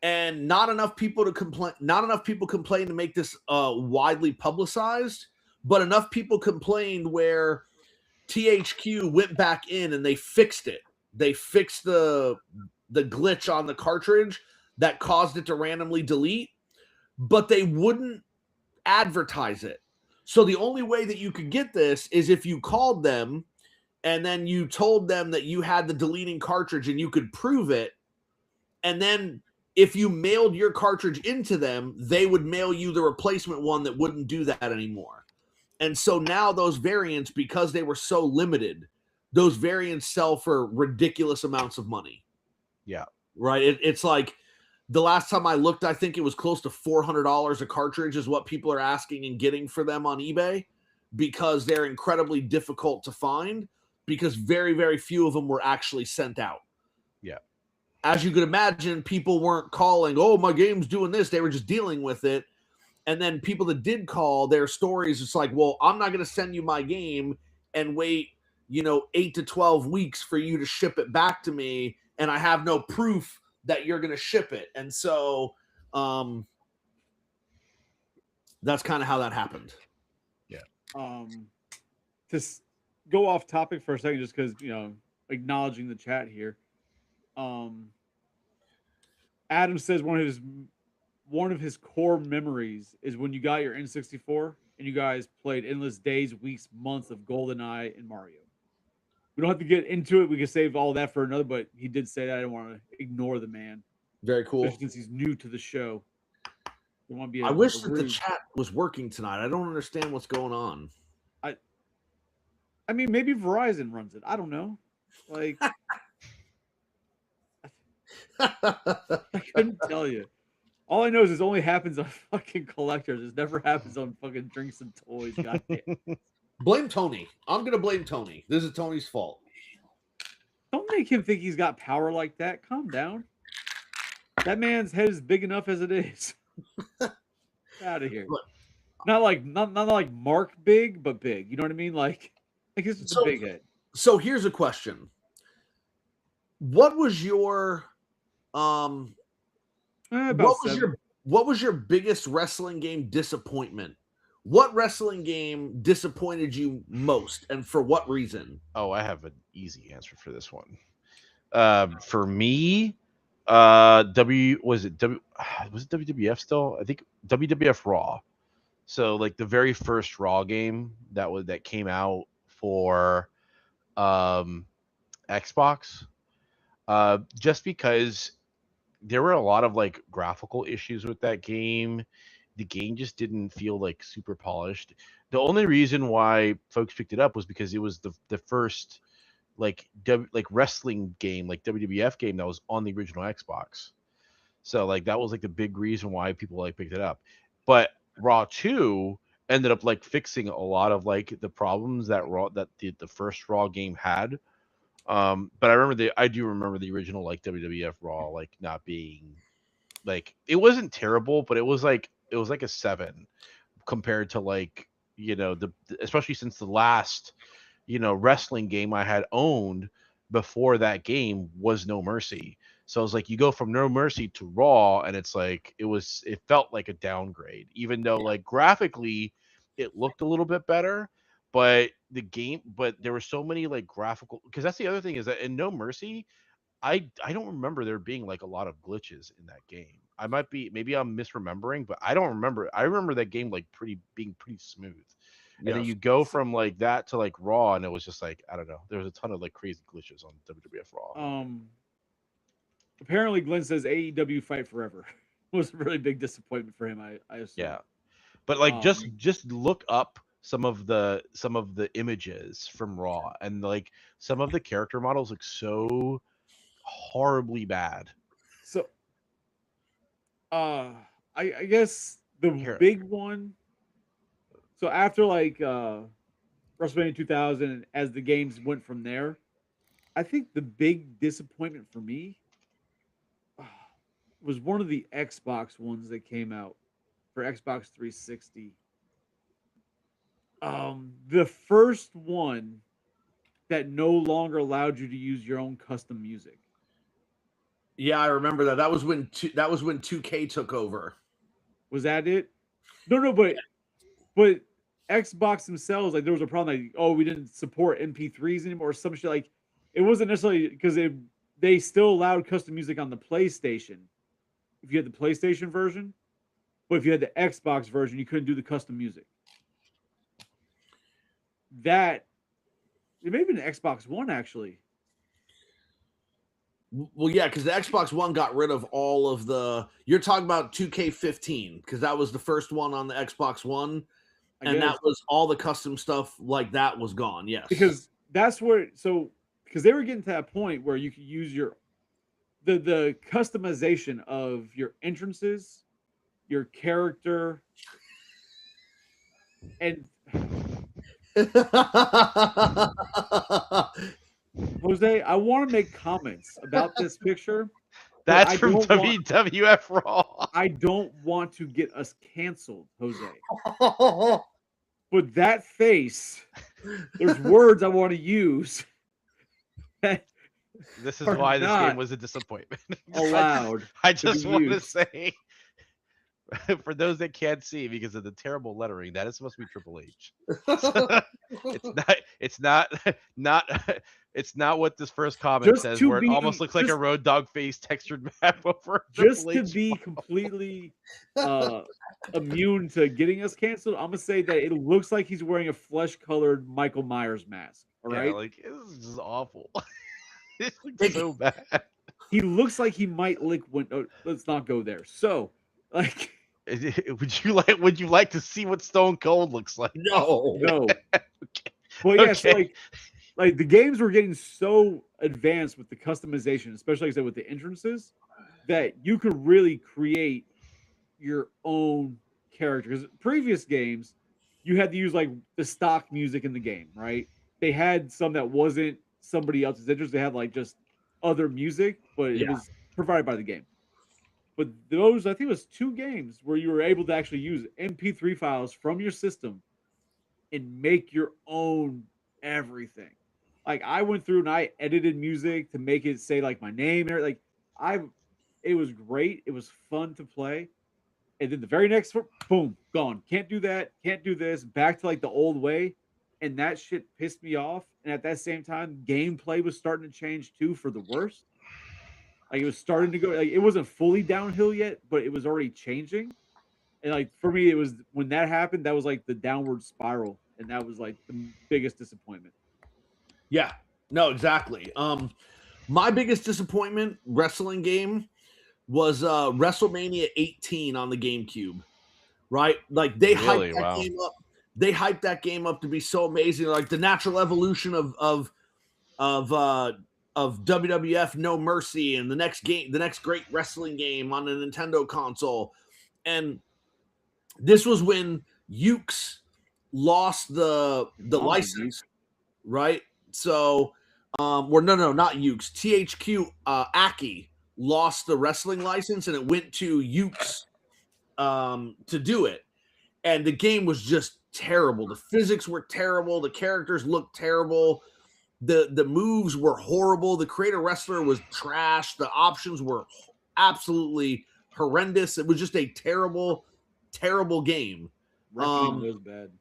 and not enough people complained to make this widely publicized, but enough people complained where THQ went back in and they fixed it. They fixed the glitch on the cartridge that caused it to randomly delete, but they wouldn't advertise it. So the only way that you could get this is if you called them and then you told them that you had the deleting cartridge and you could prove it. And then if you mailed your cartridge into them, they would mail you the replacement one that wouldn't do that anymore. And so now those variants, because they were so limited, those variants sell for ridiculous amounts of money. Yeah. Right. It's like the last time I looked, I think it was close to $400 a cartridge is what people are asking and getting for them on eBay because they're incredibly difficult to find because very, very few of them were actually sent out. Yeah. As you could imagine, people weren't calling, oh, my game's doing this. They were just dealing with it. And then people that did call, their stories, it's like, well, I'm not going to send you my game and wait, 8 to 12 weeks for you to ship it back to me. And I have no proof that you're going to ship it. And so that's kind of how that happened. Yeah. To go off topic for a second, just because, acknowledging the chat here. Adam says one of his core memories is when you got your N64 and you guys played endless days, weeks, months of GoldenEye and Mario. We don't have to get into it. We can save all that for another, but he did say that. I don't want to ignore the man. Very cool. Especially since he's new to the show. I wish that the chat was working tonight. I don't understand what's going on. I mean, maybe Verizon runs it. I don't know. Like, I couldn't tell you. All I know is it only happens on fucking collectors. It never happens on fucking drinks and toys. Goddamn. Blame Tony. I'm going to blame Tony. This is Tony's fault. Don't make him think he's got power like that. Calm down. That man's head is big enough as it is. Out of here. Not like Mark big, but big. You know what I mean? Like it's just a big head. So here's a question. What was your what was your biggest wrestling game disappointment? What wrestling game disappointed you most and for what reason? Oh, I have an easy answer for this one. For me, was it WWF still? I think WWF Raw. So like the very first Raw game that came out for um Xbox, just because there were a lot of like graphical issues with that game. The game just didn't feel like super polished. The only reason why folks picked it up was because it was the first like wrestling game, like WWF game that was on the original Xbox. So like that was like the big reason why people like picked it up. But Raw 2 ended up like fixing a lot of like the problems that the first Raw game had. But I do remember the original like WWF Raw like not being like, it wasn't terrible, but it was like a 7 compared to like, especially since the last, wrestling game I had owned before that game was No Mercy. So it's like you go from No Mercy to Raw, and it's like it felt like a downgrade, even though like graphically it looked a little bit better. But there were so many like graphical, because that's the other thing is that in No Mercy, I don't remember there being like a lot of glitches in that game. Maybe I'm misremembering, but I don't remember. I remember that game like being pretty smooth. And then Yes. you go from like that to like Raw, and it was just like, I don't know. There was a ton of like crazy glitches on WWF Raw. Apparently Glenn says AEW Fight Forever was a really big disappointment for him. I assume. Yeah, but like just look up some of the images from Raw, and like some of the character models look so horribly bad. So, I guess the Here, big one. So after like WrestleMania 2000, as the games went from there, I think the big disappointment for me was one of the Xbox ones that came out for Xbox 360. The first one that no longer allowed you to use your own custom music. Yeah, I remember that. That was when 2K took over. Was that it? No, but Xbox themselves, like there was a problem like, oh, we didn't support MP3s anymore or some shit. Like it wasn't necessarily because they still allowed custom music on the PlayStation if you had the PlayStation version, but if you had the Xbox version, you couldn't do the custom music. That it may have been an Xbox One actually. Well, yeah, because the Xbox One got rid of all of the. You're talking about 2K15 because that was the first one on the Xbox One, and that was all the custom stuff like that was gone. Yes, because that's where because they were getting to that point where you could use the customization of your entrances, your character, and Jose, I want to make comments about this picture. that's from WWF Raw. I don't want to get us canceled, Jose. But that face, there's words I want to use. This is why this game was a disappointment. Allowed. I just want to say, for those that can't see because of the terrible lettering, that is supposed to be Triple H. It's not what this first comment says, where it almost looks like a Road Dogg face textured map over just Triple H. To be completely immune to getting us canceled, I'm gonna say that it looks like he's wearing a flesh-colored Michael Myers mask. All right, like this is just awful. It looks so bad. He looks like he might lick when. Oh, let's not go there. So, like, would you like to see what Stone Cold looks like? No. Okay. Well, yeah, so like the games were getting so advanced with the customization, especially like I said with the entrances, that you could really create your own character. Because previous games, you had to use like the stock music in the game, right? They had some that wasn't somebody else's interest. They had like just other music, but it was provided by the game. But those, I think it was 2 games where you were able to actually use MP3 files from your system and make your own everything. Like I went through and I edited music to make it say like my name and everything. Like it was great. It was fun to play. And then the very next one, boom, gone. Can't do that. Can't do this. Back to like the old way. And that shit pissed me off. and at that same time, gameplay was starting to change too for the worst. Like it was starting to go. Like it wasn't fully downhill yet, but it was already changing. And like for me, it was when that happened. That was like the downward spiral, and that was like the biggest disappointment. Yeah, no, exactly. My biggest disappointment wrestling game was WrestleMania 18 on the GameCube. Right? Like they Really? hyped that Wow. game up. They hyped that game up to be so amazing, like the natural evolution of WWF No Mercy and the next great wrestling game on the Nintendo console. And this was when Ukes lost the Mountain license, right? So, or no, not Ukes. THQ Aki lost the wrestling license, and it went to Ukes to do it. And the game was just terrible. The physics were terrible. The characters looked terrible. The moves were horrible. The creator wrestler was trash. The options were absolutely horrendous. It was just a terrible, terrible game. Wrestling was bad.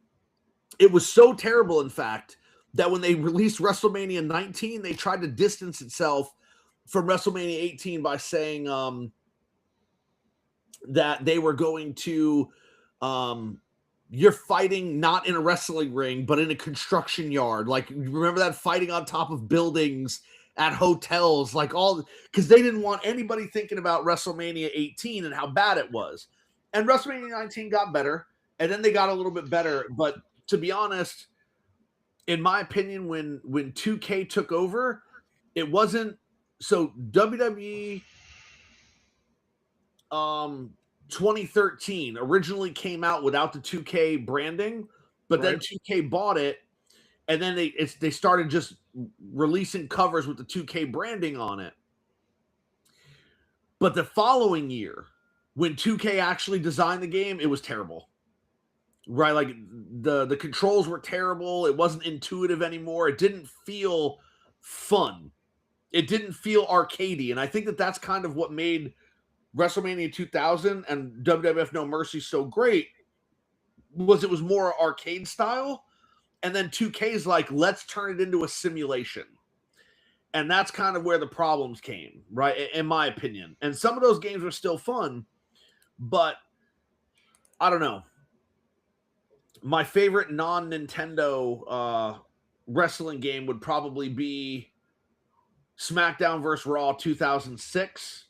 It was so terrible, in fact, that when they released WrestleMania 19, they tried to distance itself from WrestleMania 18 by saying that they were going to you're fighting not in a wrestling ring, but in a construction yard. Like, remember that fighting on top of buildings at hotels, like all, because they didn't want anybody thinking about WrestleMania 18 and how bad it was. And WrestleMania 19 got better, and then they got a little bit better. But to be honest, in my opinion, when 2K took over, it wasn't so WWE 2013 originally came out without the 2K branding, but then 2K bought it, and then they started just releasing covers with the 2K branding on it. But the following year, when 2K actually designed the game, it was terrible. Right? Like the controls were terrible. It wasn't intuitive anymore. It didn't feel fun. It didn't feel arcadey. And I think that that's kind of what made WrestleMania 2000 and WWF No Mercy so great, was it was more arcade style. And then 2K's like, let's turn it into a simulation. And that's kind of where the problems came, right? In my opinion. And some of those games were still fun, but I don't know. My favorite non-Nintendo wrestling game would probably be SmackDown vs. Raw 2006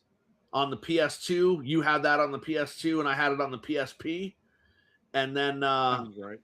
on the PS2. You had that on the PS2, and I had it on the PSP. And then right.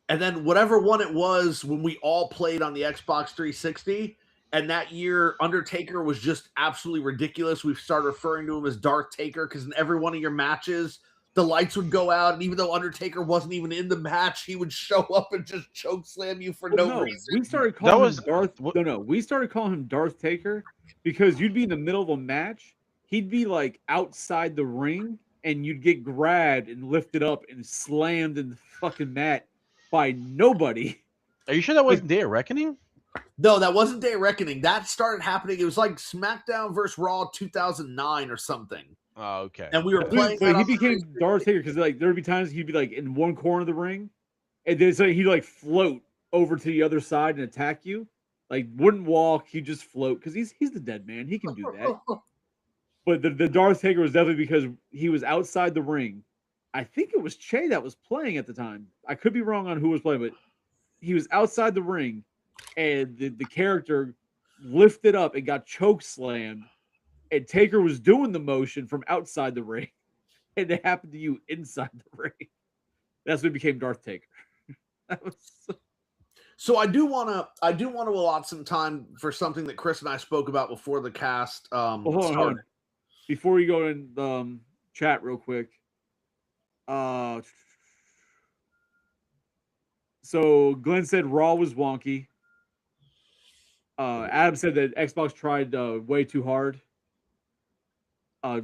And then whatever one it was when we all played on the Xbox 360, and that year Undertaker was just absolutely ridiculous. We've started referring to him as Darth Taker because in every one of your matches, the lights would go out, and even though Undertaker wasn't even in the match, he would show up and just choke slam you for no reason. We started calling him Darth. No, we started calling him Darth Taker because you'd be in the middle of a match, he'd be like outside the ring, and you'd get grabbed and lifted up and slammed in the fucking mat by nobody. Are you sure that wasn't Day of Reckoning? No, that wasn't Day of Reckoning. That started happening. It was like SmackDown vs. Raw 2009 or something. Oh, okay. And we were playing. But he became Darth Taker because like there'd be times he'd be like in one corner of the ring, and then so he'd like float over to the other side and attack you. Like wouldn't walk, he'd just float because he's the dead man. He can do that. But the Darth Taker was definitely because he was outside the ring. I think it was Che that was playing at the time. I could be wrong on who was playing, but he was outside the ring, and the character lifted up and got choke slammed, and Taker was doing the motion from outside the ring, and it happened to you inside the ring. That's when it became Darth Taker. That was So I do want to allot some time for something that Chris and I spoke about before the cast hold on. Before you go in the chat real quick. So Glenn said Raw was wonky. Adam said that Xbox tried way too hard.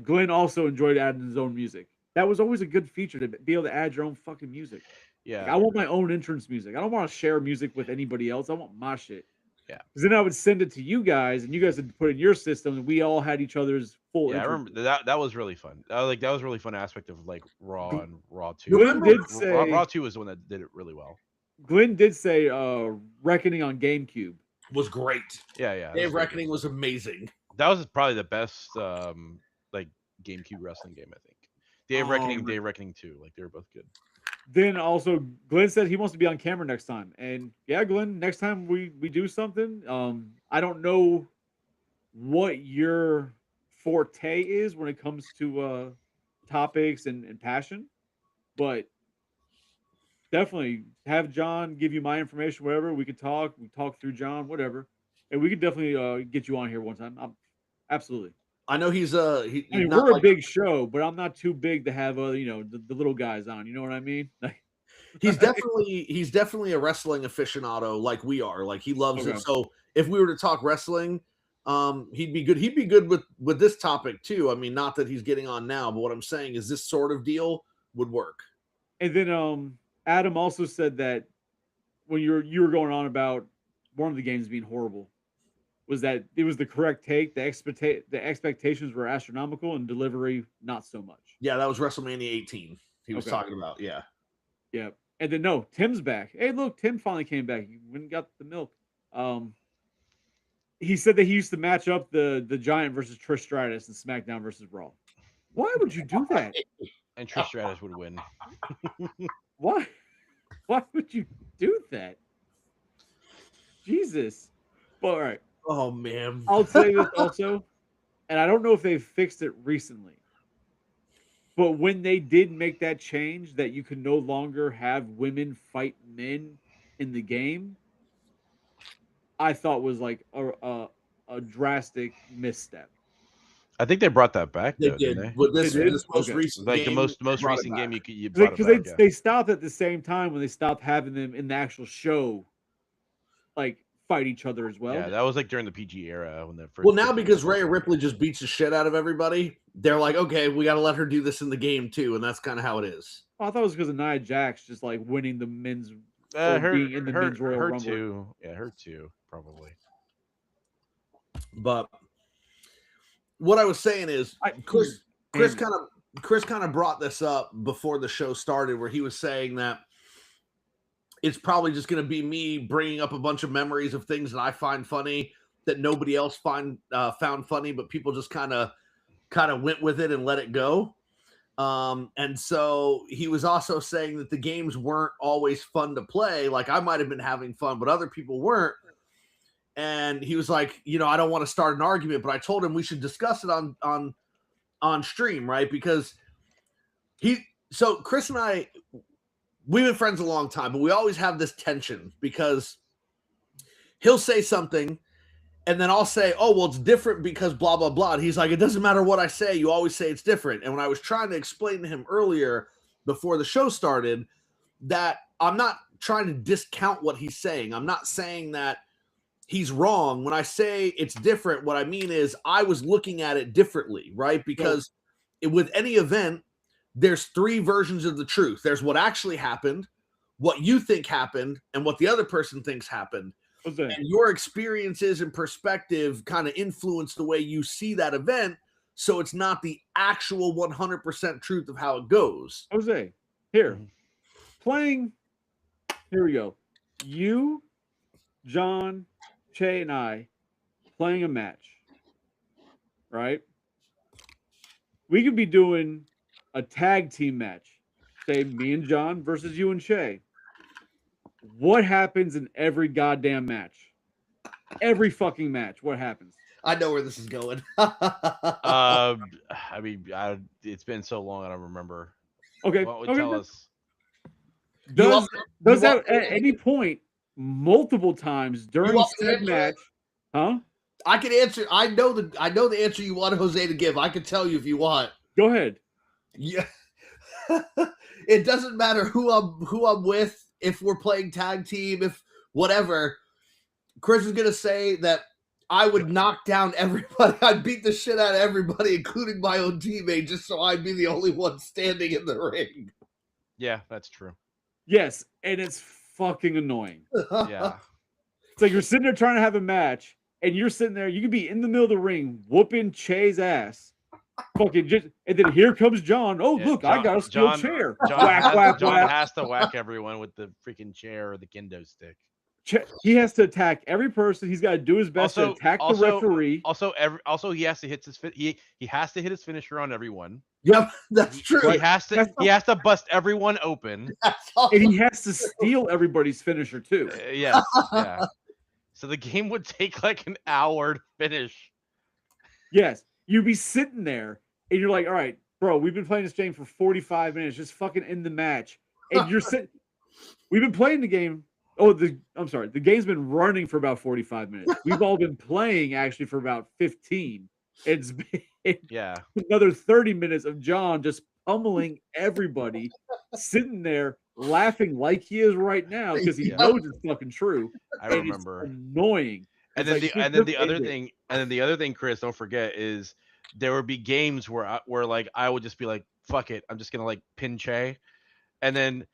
Glenn also enjoyed adding his own music. That was always a good feature to be able to add your own fucking music. Yeah. Like, I want my own entrance music. I don't want to share music with anybody else. I want my shit. Yeah. Because then I would send it to you guys, and you guys would put it in your system, and we all had each other's full. Yeah, I remember that was really fun. That was a really fun aspect of like Raw and Raw 2. Glenn did say Raw 2 was the one that did it really well. Glenn did say Reckoning on GameCube. Was great. Yeah, yeah. Day of Reckoning was amazing. That was probably the best like GameCube wrestling game, I think. Day of Reckoning and Day of Reckoning 2. Like they were both good. Then also Glenn said he wants to be on camera next time. And yeah, Glenn, next time we do something, I don't know what your forte is when it comes to topics and passion, but definitely have John give you my information, whatever. We talk through John, whatever. And we could definitely get you on here one time. Absolutely. I know he's I mean, not we're like, a big show, but I'm not too big to have the little guys on. You know what I mean? he's definitely a wrestling aficionado like we are. Like he loves Okay. it. So if we were to talk wrestling, he'd be good. He'd be good with this topic too. I mean, not that he's getting on now, but what I'm saying is this sort of deal would work. And then Adam also said that when you were going on about one of the games being horrible, was that it was the correct take. The expectations were astronomical and delivery not so much. Yeah, that was WrestleMania 18. He was Okay. talking about. Yeah. Yeah. And then no, Tim's back. Hey, look, Tim finally came back. He went and got the milk. He said that he used to match up the Giant versus Trish Stratus and SmackDown versus Raw. Why would you do that? And Trish Stratus would win. Why? Why would you do that? Jesus. Well, all right. Oh man. I'll tell you this also, and I don't know if they've fixed it recently, but when they did make that change that you can no longer have women fight men in the game, I thought was like a drastic misstep. I think they brought that back. They Though, did. Didn't they? With this, They did? this most Okay. recent Like game, the most brought it recent game back. you brought it Because back. Yeah. they stopped at the same time when they stopped having them in the actual show, like fight each other as well. Yeah, that was like during the PG era when the first. Well, now because Rhea Ripley just beats the shit out of everybody, they're like, okay, we got to let her do this in the game too, and that's kind of how it is. I thought it was because of Nia Jax just like winning the men's being in the men's Royal her Rumble. too. Yeah, her too, probably. But what I was saying is, Chris kind of brought this up before the show started, where he was saying that it's probably just going to be me bringing up a bunch of memories of things that I find funny that nobody else found funny, but people just kind of went with it and let it go. And so he was also saying that the games weren't always fun to play. Like I might have been having fun, but other people weren't. And he was like, I don't want to start an argument, but I told him we should discuss it on stream, right? Because Chris and I, we've been friends a long time, but we always have this tension because he'll say something and then I'll say, oh, well, it's different because blah, blah, blah. And he's like, it doesn't matter what I say. You always say it's different. And when I was trying to explain to him earlier before the show started that I'm not trying to discount what he's saying. I'm not saying that he's wrong. When I say it's different, what I mean is I was looking at it differently, right? Because with any event, there's three versions of the truth. There's what actually happened, what you think happened, and what the other person thinks happened. Jose. And your experiences and perspective kind of influence the way you see that event. So it's not the actual 100% truth of how it goes. Jose, here, playing, here we go. You, John, Che, and I playing a match, right? We could be doing a tag team match, say me and John versus you and Che. What happens in every goddamn match? Every fucking match. What happens? I know where this is going. I mean, it's been so long, I don't remember. Okay. What would tell us? Does that at any point, multiple times during said match, huh? I can answer. I know the answer you want Jose to give. I can tell you if you want. Go ahead. Yeah. It doesn't matter who I'm with, if we're playing tag team, if whatever. Chris is gonna say that I would knock down everybody. I'd beat the shit out of everybody, including my own teammate, just so I'd be the only one standing in the ring. Yeah, that's true. Yes, and it's fucking annoying. Yeah. It's like you're sitting there trying to have a match, and you're sitting there, you could be in the middle of the ring whooping Che's ass, fucking just, and then here comes John. Oh, Yeah, look, I got a steel chair. John Whack. has to whack everyone with the freaking chair or the kendo stick. He has to attack every person. He's got to do his best to attack the referee. Also, he has to hit he has to hit his finisher on everyone. Yep, that's true. He has to bust everyone open. And he has to steal everybody's finisher too. Yeah. So the game would take like an hour to finish. Yes, you'd be sitting there and you're like, all right, bro, we've been playing this game for 45 minutes. Just fucking end the match. And you're sitting. We've been playing the game. I'm sorry. The game's been running for about 45 minutes. We've all been playing actually for about 15. It's been another 30 minutes of John just pummeling everybody, sitting there laughing like he is right now because he knows it's fucking true. I remember. It's annoying. And then the other thing, Chris, don't forget is there would be games where like I would just be like, fuck it, I'm just gonna like pin Che. And then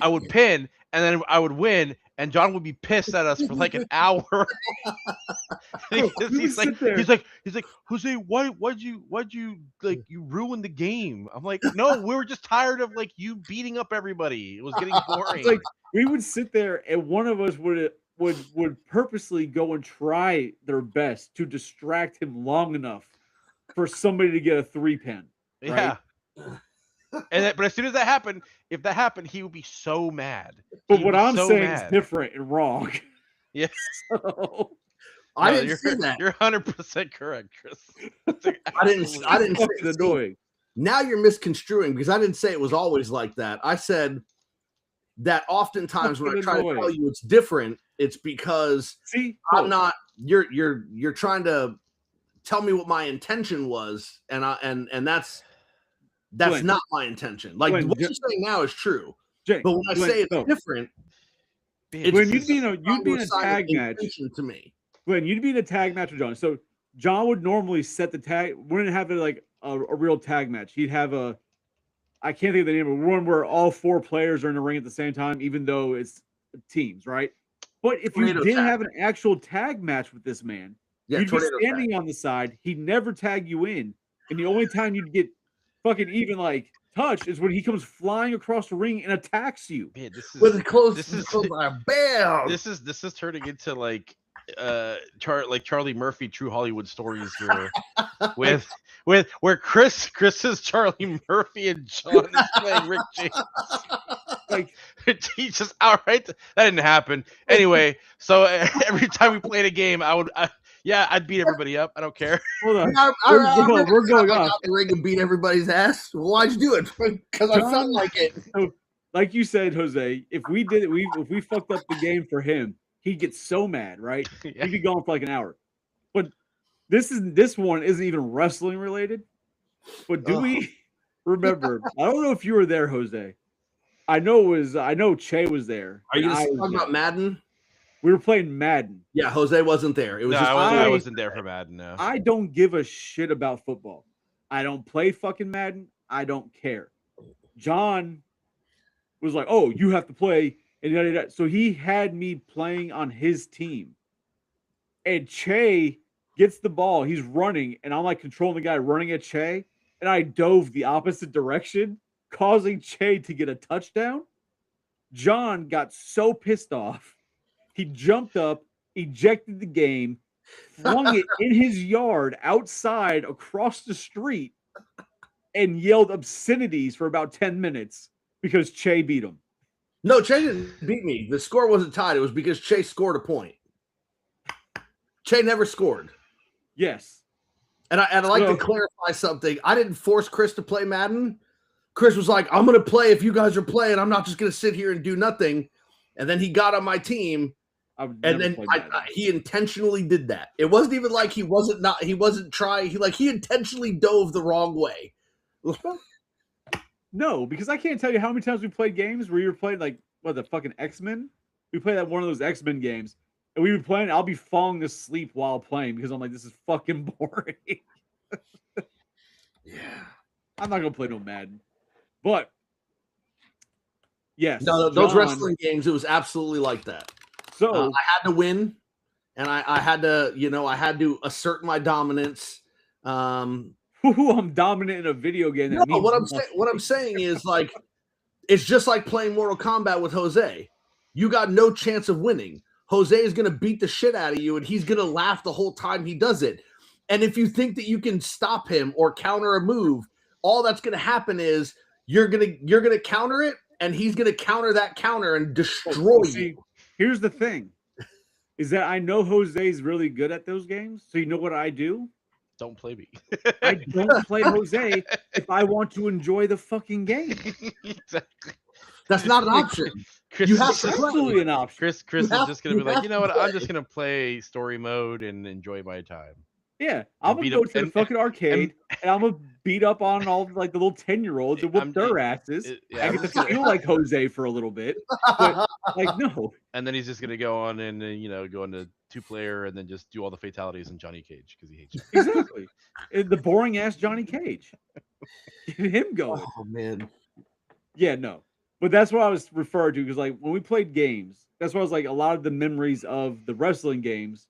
I would pin, and then I would win, and John would be pissed at us for like an hour. he's like, Jose, why'd you like you ruined the game? I'm like, no, we were just tired of like you beating up everybody. It was getting boring. Like we would sit there, and one of us would purposely go and try their best to distract him long enough for somebody to get a 3-pin. Right? Yeah. But as soon as if that happened, he would be so mad. But what I'm saying is different and wrong. Yes. So, I didn't say that. You're 100% correct, Chris. I didn't say it's annoying. Now you're misconstruing because I didn't say it was always like that. I said that oftentimes when I try to tell you it's different, it's because I'm not. You're trying to tell me what my intention was, and that's Glenn, not my intention. Like Glenn, what you're saying now is true. But when I say it's different, when you'd be in a tag match to me. Glenn, you'd be in a tag match with John. So John would normally set the tag. Wouldn't have it like a real tag match. He'd have I can't think of the name of one where all 4 players are in the ring at the same time, even though it's teams, right? But if you didn't have an actual tag match with this man, you'd be standing on the side. He'd never tag you in, and the only time you'd get fucking even like touch is when he comes flying across the ring and attacks you. Man, this is with a close. Bam. This is turning into like Charlie Murphy True Hollywood Stories here with where Chris is Charlie Murphy and John is playing Rick James. Like he just outright that didn't happen. Anyway, so every time we played a game, I'd beat everybody up. I don't care. Hold on. We're going off the ring and beat everybody's ass. Well, why'd you do it? Because I felt like it. So, like you said, Jose, if we did it, if we fucked up the game for him, he'd get so mad, right? Yeah. He'd be gone for like an hour. But this one isn't even wrestling related. But do we remember? I don't know if you were there, Jose. I know Che was there. Are you talking about Madden? We were playing Madden. Yeah, Jose wasn't there. It was I wasn't there for Madden. No. I don't give a shit about football. I don't play fucking Madden. I don't care. John was like, "Oh, you have to play," and so he had me playing on his team. And Che gets the ball. He's running, and I'm like controlling the guy running at Che, and I dove the opposite direction, causing Che to get a touchdown. John got so pissed off. He jumped up, ejected the game, flung it in his yard outside across the street, and yelled obscenities for about 10 minutes because Che beat him. No, Che didn't beat me. The score wasn't tied. It was because Che scored a point. Che never scored. Yes. And I'd like to clarify something. I didn't force Chris to play Madden. Chris was like, I'm going to play if you guys are playing. I'm not just going to sit here and do nothing. And then he got on my team. And then he intentionally did that. It wasn't even like he wasn't trying. He intentionally dove the wrong way. No, because I can't tell you how many times we played games where you were playing like the fucking X-Men. We played that one of those X-Men games, and we were playing. I'll be falling asleep while playing because I'm like, this is fucking boring. Yeah, I'm not gonna play no Madden, but yes, no, those wrestling games, it was absolutely like that. So I had to win, and I had to, I had to assert my dominance. Ooh, I'm dominant in a video game. That No, means what I'm saying is like it's just like playing Mortal Kombat with Jose. You got no chance of winning. Jose is going to beat the shit out of you, and he's going to laugh the whole time he does it. And if you think that you can stop him or counter a move, all that's going to happen is you're gonna counter it, and he's going to counter that counter and destroy you. Here's the thing: is that I know Jose's really good at those games. So you know what I do? Don't play me. I don't play Jose if I want to enjoy the fucking game. Exactly. That's not an option. Chris, You have It's to absolutely an option. Chris You is have- just gonna be you like, have you know to what? I'm play. just gonna play story mode and enjoy my time. Yeah, I'm gonna beat go up- to the and- fucking arcade and I'm gonna beat up on all like the little 10-year-olds and whoop their asses. yeah, I I'm get to just gonna- feel like Jose for a little bit, but like no. And then he's just gonna go on and go into 2-player and then just do all the fatalities in Johnny Cage because he hates you. Exactly. The boring ass Johnny Cage. Get him going. Oh man. Yeah, no. But that's what I was referring to because like when we played games, that's why I was like a lot of the memories of the wrestling games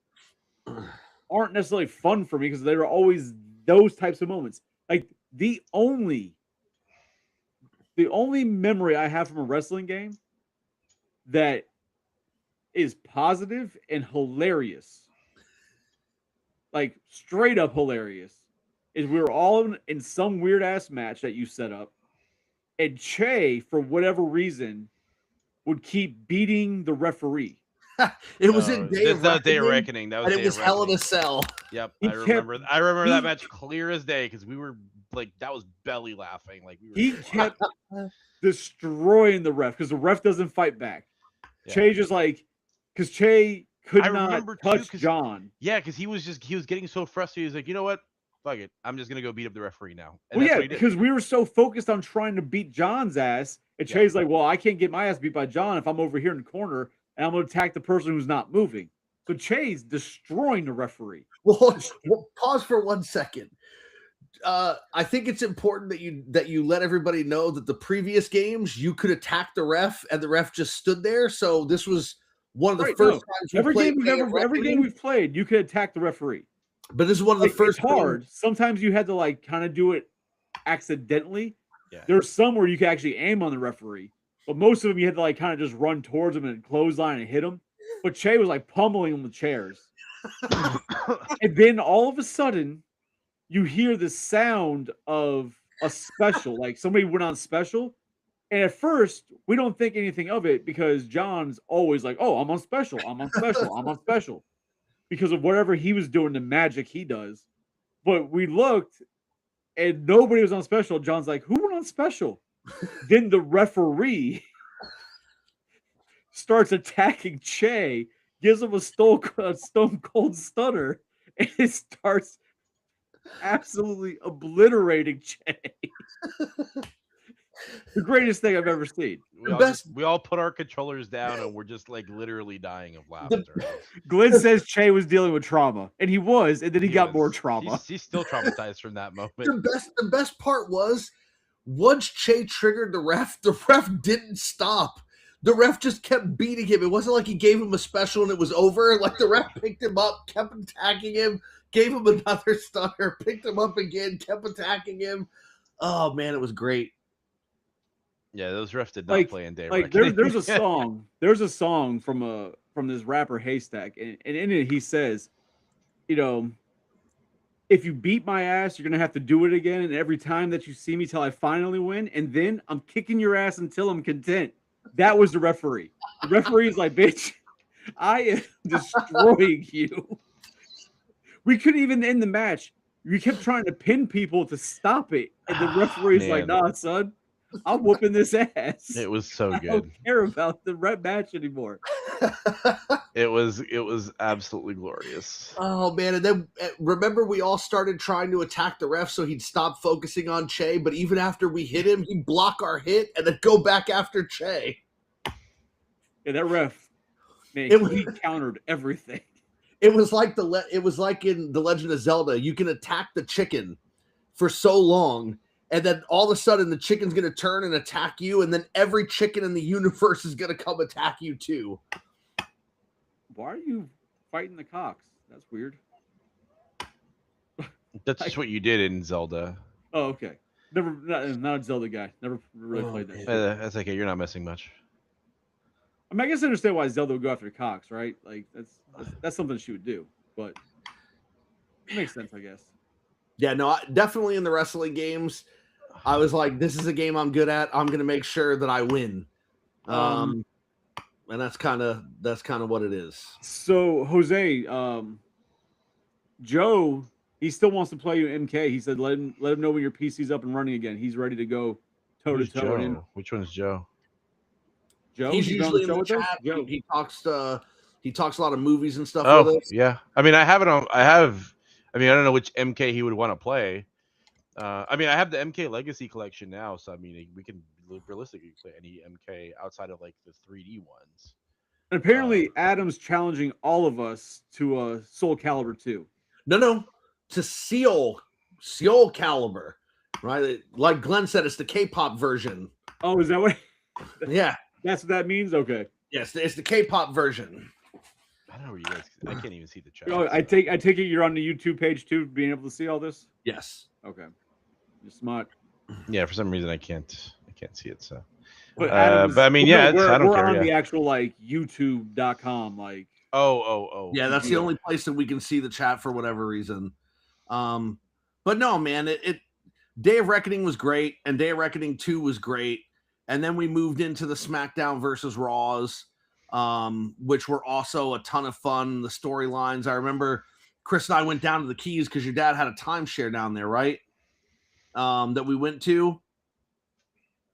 aren't necessarily fun for me because they were always those types of moments. Like the only memory I have from a wrestling game that is positive and hilarious, like straight up hilarious, is we were all in some weird ass match that you set up, and Che, for whatever reason, would keep beating the referee. It was in Day of That's Day of Reckoning, Reckoning. That was and Day it was of Hell in a Reckoning. Cell. Yep, He I kept- remember that he- match clear as day because we were like that was belly laughing like we were. He kept destroying the ref because the ref doesn't fight back. Yeah. Che just like because Che could I not remember, too, touch 'cause- John. Yeah, because he was getting so frustrated. He's like, you know what? Fuck it. I'm just gonna go beat up the referee now. And Well, that's yeah, what he did. because we were so focused on trying to beat John's ass, and Yeah. Che's like, "Well, I can't get my ass beat by John if I'm over here in the corner and I'm going to attack the person who's not moving." So Che's destroying the referee. Well, pause for 1 second. I think it's important that you let everybody know that the previous games you could attack the ref and the ref just stood there. So this was one of the Right, first no. times we Every played game Day of every game Reckoning, we've played, you could attack the referee. but this is one of the Like, first. it's hard. Sometimes you had to like kind of do it accidentally. Yeah. There's some where you could actually aim on the referee, but most of them you had to like kind of just run towards him and clothesline and hit him. But Che was like pummeling him with chairs. And then all of a sudden, you hear the sound of a special, like somebody went on special. And at first, we don't think anything of it because John's always like, "Oh, I'm on special. I'm on special. I'm on special," because of whatever he was doing, the magic he does. But we looked, and nobody was on special. John's like, "Who went on special?" Then the referee starts attacking Che, gives him a stone cold stunner, and it starts absolutely obliterating Che. The greatest thing I've ever seen. We all put our controllers down and we're just like literally dying of laughter. Glenn says Che was dealing with trauma, and he was, and then he got more trauma. He's still traumatized from that moment. The best part was once Che triggered the ref didn't stop. The ref just kept beating him. It wasn't like he gave him a special and it was over. Like the ref picked him up, kept attacking him, gave him another stunner, picked him up again, kept attacking him. Oh man, it was great. Yeah, those refs did not play in Day of Like Reckoning. there's a song. There's a song from this rapper Haystack, and in it he says, if you beat my ass, you're gonna have to do it again, and every time that you see me till I finally win, and then I'm kicking your ass until I'm content. That was the referee. The referee is like, "Bitch, I am destroying you." We couldn't even end the match. We kept trying to pin people to stop it, and the referee's like, Man. "Nah, son, I'm whooping this ass. It was so I good. don't care about the red match anymore." It was absolutely glorious. Oh man, and then remember we all started trying to attack the ref so he'd stop focusing on Che, but even after we hit him, he'd block our hit and then go back after Che. Yeah, that ref, man, he countered everything. It was like in The Legend of Zelda. You can attack the chicken for so long, and then all of a sudden the chicken's going to turn and attack you, and then every chicken in the universe is going to come attack you too. Why are you fighting the cocks? That's weird. That's just what you did in Zelda. Oh, okay. Never, not a Zelda guy. Never really Oh, played that. man. Shit. That's okay. You're not missing much. I mean, I guess I understand why Zelda would go after Cox, right? Like that's something she would do, but it makes sense, I guess. Yeah, no, definitely in the wrestling games, I was like, this is a game I'm good at. I'm going to make sure that I win. And that's kind of what it is. So Jose, Joe, he still wants to play you MK. He said, let him know when your PC's up and running again. He's ready to go toe to Who's toe. Joe? Which one's Joe? Joe, He's been on usually in show the with us? chat. Joe. He talks a lot of movies and stuff with Oh, us. yeah. I mean, I have it on. I mean, I don't know which MK he would want to play. I mean, I have the MK Legacy collection now, so I mean, we can realistically play any MK outside of like the 3D ones. And apparently, Adam's challenging all of us to Soul Calibur 2. No, to Seal Calibur, right? Like Glenn said, it's the K-pop version. Oh, is that what? Yeah, That's what that means. Okay. yes, it's the K-pop version. I don't know where you guys. I can't even see the chat. Oh, I take it you're on the YouTube page too, being able to see all this. Yes. Okay. You're smart. Yeah, for some reason I can't see it. So, But Adam, but I mean, yeah, I don't we're care. on Yeah. the actual like YouTube.com, like. Oh. Yeah, that's the only place that we can see the chat for whatever reason. But no, man, it Day of Reckoning was great, and Day of Reckoning 2 was great. And then we moved into the SmackDown versus Raws, which were also a ton of fun. The storylines. I remember Chris and I went down to the Keys because your dad had a timeshare down there, right? That we went to.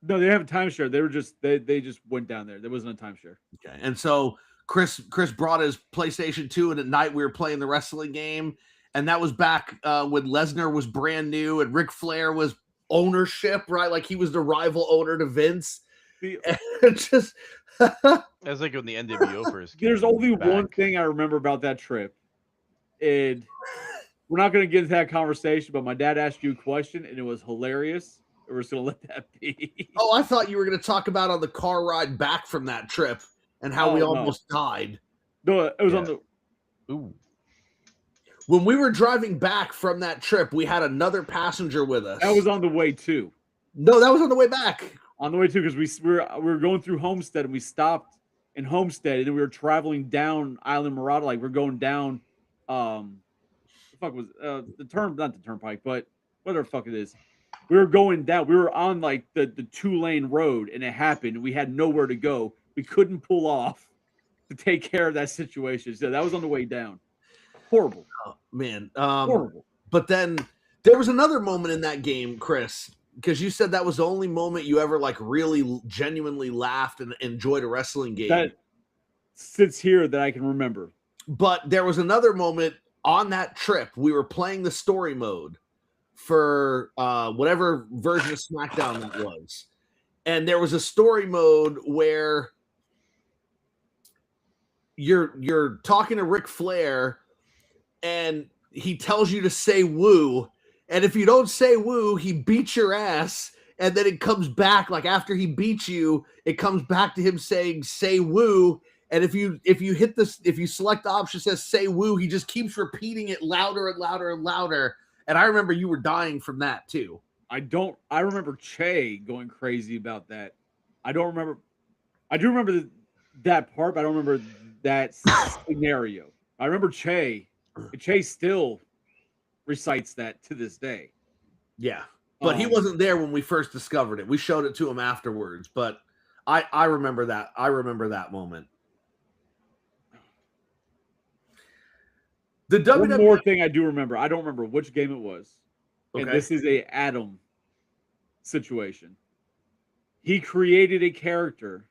No, they didn't have a timeshare. They were just they just went down there. There wasn't a timeshare. Okay. And so Chris brought his PlayStation 2, and at night we were playing the wrestling game. And that was back when Lesnar was brand new and Ric Flair was ownership, right? Like he was the rival owner to Vince. And just That's like when the NWO first came There's only back. one thing I remember about that trip. And we're not going to get into that conversation, but my dad asked you a question, and it was hilarious. We're just going to let that be. Oh, I thought you were going to talk about on the car ride back from that trip and how we almost died. No, it was on the. Ooh. When we were driving back from that trip, we had another passenger with us. That was on the way too. No, that was on the way back. On the way too, because we were going through Homestead, and we stopped in Homestead, and then we were traveling down Island Murata, like we're going down. The fuck was not the turnpike, but whatever the fuck it is. We were going down. We were on like the 2-lane road, and it happened. We had nowhere to go. We couldn't pull off to take care of that situation. So that was on the way down. Horrible. Oh, man. Horrible. But then there was another moment in that game, Chris, because you said that was the only moment you ever like really genuinely laughed and enjoyed a wrestling game. That sits here that I can remember. But there was another moment on that trip. We were playing the story mode for whatever version of SmackDown that was. And there was a story mode where you're talking to Ric Flair and he tells you to say woo. And if you don't say woo, he beats your ass. And then it comes back, like after he beats you, it comes back to him saying say woo. And if you hit this, if you select the option that says say woo, he just keeps repeating it louder and louder and louder. And I remember you were dying from that too. I remember Che going crazy about that. I do remember that part, but I don't remember that scenario. I remember Che. Che still recites that to this day. Yeah. But he wasn't there when we first discovered it. We showed it to him afterwards. But I remember that. I remember that moment. The One WWE more thing I do remember. I don't remember which game it was. And this is a Adam situation. He created a character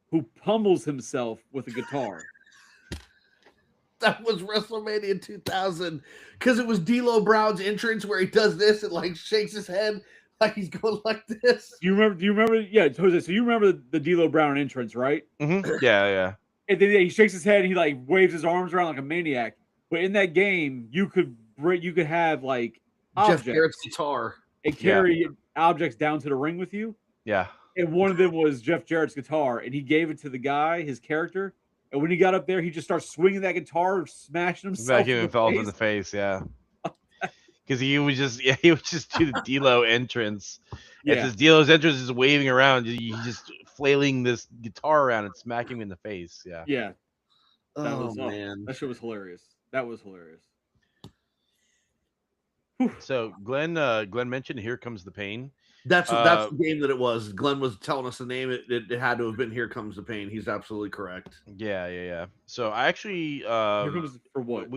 who pummels himself with a guitar. That was WrestleMania 2000 because it was D'Lo Brown's entrance where he does this and like shakes his head like he's going like this. Do you remember? Yeah, Jose. So you remember the D'Lo Brown entrance, right? Mm-hmm. Yeah. And then he shakes his head and he like waves his arms around like a maniac. But in that game, you could have like Jeff Jarrett's guitar and carry objects down to the ring with you. Yeah. And one of them was Jeff Jarrett's guitar, and he gave it to the guy, his character. And when he got up there, he just starts swinging that guitar, smashing himself. Vacuum falls in the face. Yeah. because he would just he would just do the D'Lo entrance. And Yeah. since D'Lo's entrance is waving around, he's just flailing this guitar around and smacking him in the face. Yeah. Yeah. That Oh was man. that shit was hilarious. That was hilarious. So Glenn mentioned "Here Comes the Pain." That's the game that it was. Glenn was telling us the name. It had to have been "Here Comes the Pain." He's absolutely correct. Yeah. So I actually Here comes for what?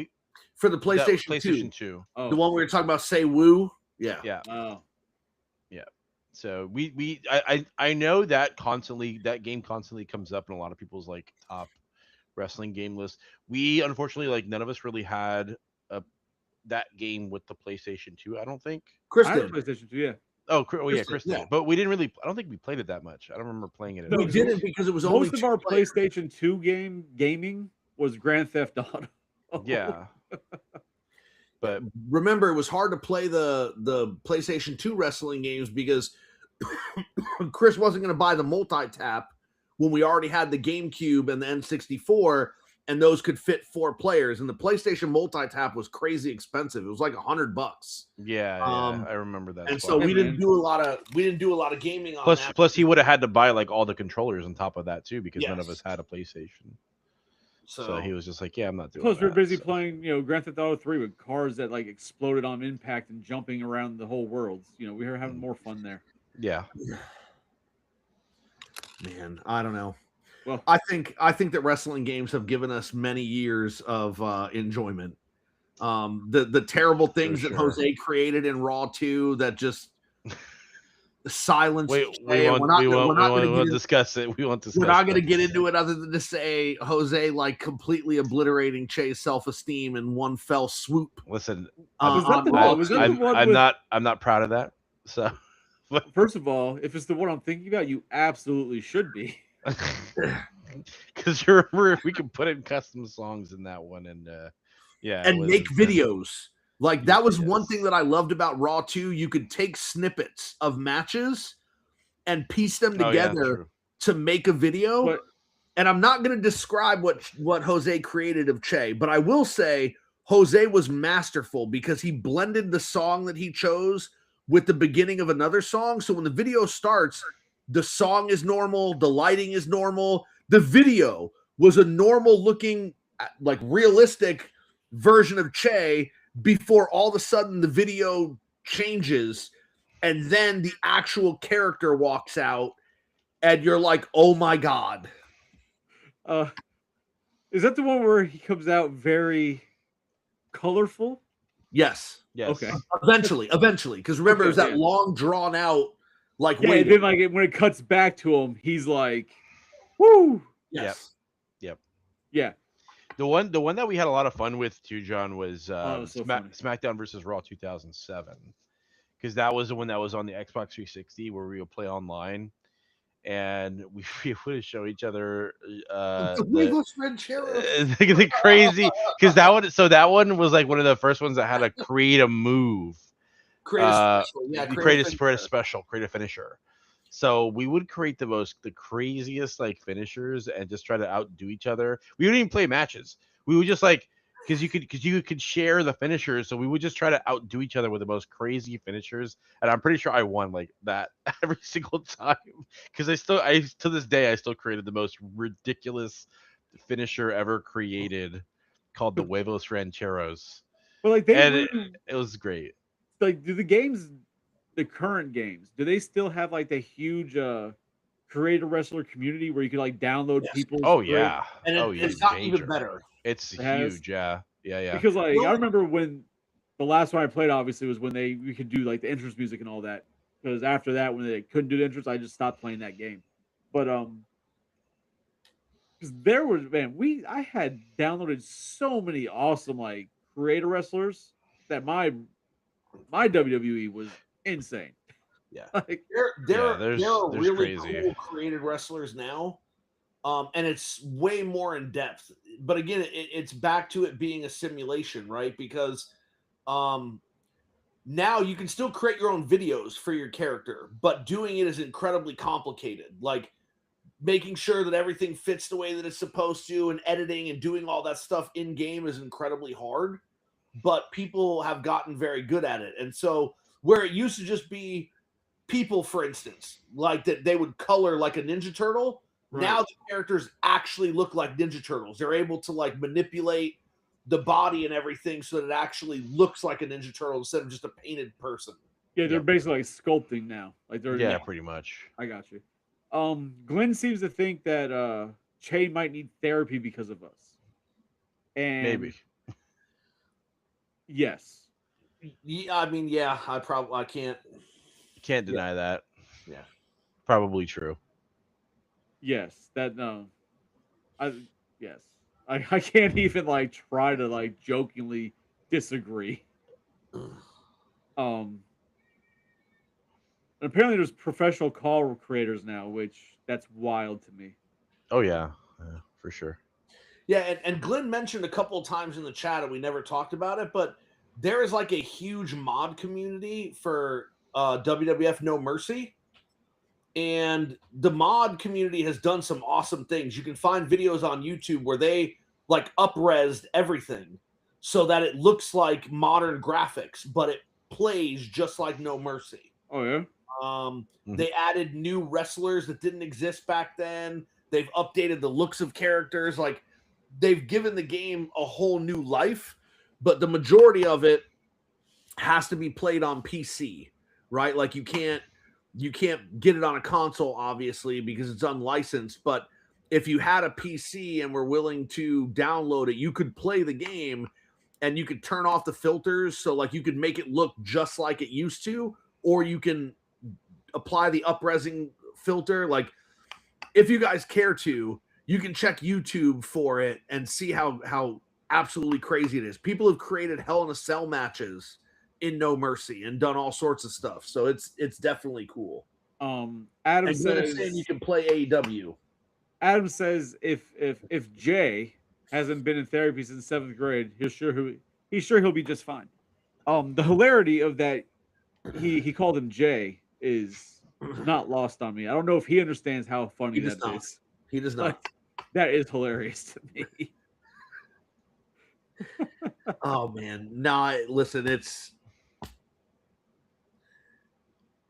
For the PlayStation 2. 2. Oh, The one we were talking about, Say Woo. Yeah. Yeah. Oh. Yeah. So I know that game constantly comes up in a lot of people's like top wrestling game list. We unfortunately like none of us really had that game with the PlayStation 2, I don't think. Chris I had a did. PlayStation 2, yeah. Oh, yeah, Chris did. Yeah. But we didn't really. I don't think we played it that much. I don't remember playing it. No, We didn't because it was only most of 2 our players. PlayStation 2 gaming was Grand Theft Auto. Yeah. But remember, it was hard to play the PlayStation 2 wrestling games because Chris wasn't going to buy the multi-tap when we already had the GameCube and the N64, and those could fit 4 players. And the PlayStation multi-tap was crazy expensive. It was like $100. Yeah, I remember that. And so we didn't do a lot of gaming on that. Plus, he would have had to buy like all the controllers on top of that too, because none of us had a PlayStation. So he was just like, "Yeah, I'm not doing." Plus, we were busy playing, Grand Theft Auto 3 with cars that like exploded on impact and jumping around the whole world. We were having more fun there. Yeah. Man, I don't know. Well, I think that wrestling games have given us many years of enjoyment. The terrible things that Jose created in Raw 2 that just silence. We won't discuss it. We won't discuss. We're not going to get into it other than to say Jose like completely obliterating Che's self-esteem in one fell swoop. Listen, I'm not proud of that. So, first of all, if it's the one I'm thinking about, you absolutely should be. Because you remember we could put in custom songs in that one, and and make videos. Like that was one thing that I loved about Raw 2. You could take snippets of matches and piece them together to make a video. And I'm not going to describe what Jose created of Che, but I will say Jose was masterful because he blended the song that he chose with the beginning of another song. So when the video starts, the song is normal, the lighting is normal. The video was a normal looking, like realistic version of Che before all of a sudden the video changes and then the actual character walks out and you're like, oh my God. Is that the one where he comes out very colorful? Yes. Okay. Eventually. Because remember, it was that long drawn out, like, and then like when it cuts back to him, he's like, woo. Yes. Yep. Yeah. The one that we had a lot of fun with too, John, was SmackDown versus Raw 2007, because that was the one that was on the Xbox 360 where we would play online, and we would show each other the crazy, because that one was like one of the first ones that had to create a move, create a finisher. So we would create the craziest like finishers and just try to outdo each other. We wouldn't even play matches. We would just like, because you could share the finishers. So we would just try to outdo each other with the most crazy finishers. And I'm pretty sure I won like that every single time. Because to this day, I still created the most ridiculous finisher ever created called the Huevos Rancheros. Well, like it was great. Like, do the current games, do they still have like the huge creator wrestler community where you could like download people's and it's not even better. It's huge. Yeah. Because like I remember when the last one I played obviously was when we could do like the entrance music and all that, because after that when they couldn't do the entrance, I just stopped playing that game. But because there was I had downloaded so many awesome like creator wrestlers that my WWE was insane. Yeah. Like there are really cool created wrestlers now. And it's way more in depth. But again, it's back to it being a simulation, right? Because now you can still create your own videos for your character, but doing it is incredibly complicated. Like making sure that everything fits the way that it's supposed to, and editing and doing all that stuff in game is incredibly hard. but people have gotten very good at it. And so where it used to just be people, for instance, like that they would color like a Ninja Turtle, now the characters actually look like Ninja Turtles. They're able to like manipulate the body and everything so that it actually looks like a Ninja Turtle instead of just a painted person. Yeah, they're basically like sculpting now. Like they're pretty much. I got you. Glenn seems to think that Che might need therapy because of us. And Maybe. yes. Yeah, I mean, yeah, I Can't deny that. Yeah. Probably true. Yes. That no. Yes. I can't even like try to like jokingly disagree. And apparently there's professional call creators now, which that's wild to me. Oh yeah, for sure. Yeah, and Glenn mentioned a couple of times in the chat, and we never talked about it, but there is like a huge mod community for WWF No Mercy. And the mod community has done some awesome things. You can find videos on YouTube where they like up-resed everything so that it looks like modern graphics, but it plays just like No Mercy. Oh yeah. They added new wrestlers that didn't exist back then. They've updated the looks of characters. Like they've given the game a whole new life, but the majority of it has to be played on PC, right? Like you can't get it on a console, obviously, because it's unlicensed. But if you had a PC and were willing to download it, you could play the game and you could turn off the filters. So like you could make it look just like it used to, or you can apply the up-resing filter. Like if you guys care to, you can check YouTube for it and see how absolutely crazy it is. People have created Hell in a Cell matches in No Mercy and done all sorts of stuff. So it's definitely cool. Adam says you can play AEW. Adam says if Jay hasn't been in therapy since 7th grade, he's sure he'll be just fine. The hilarity of that he called him Jay is not lost on me. I don't know if he understands how funny that is. He does not. That is hilarious to me. Oh man. No, listen, it's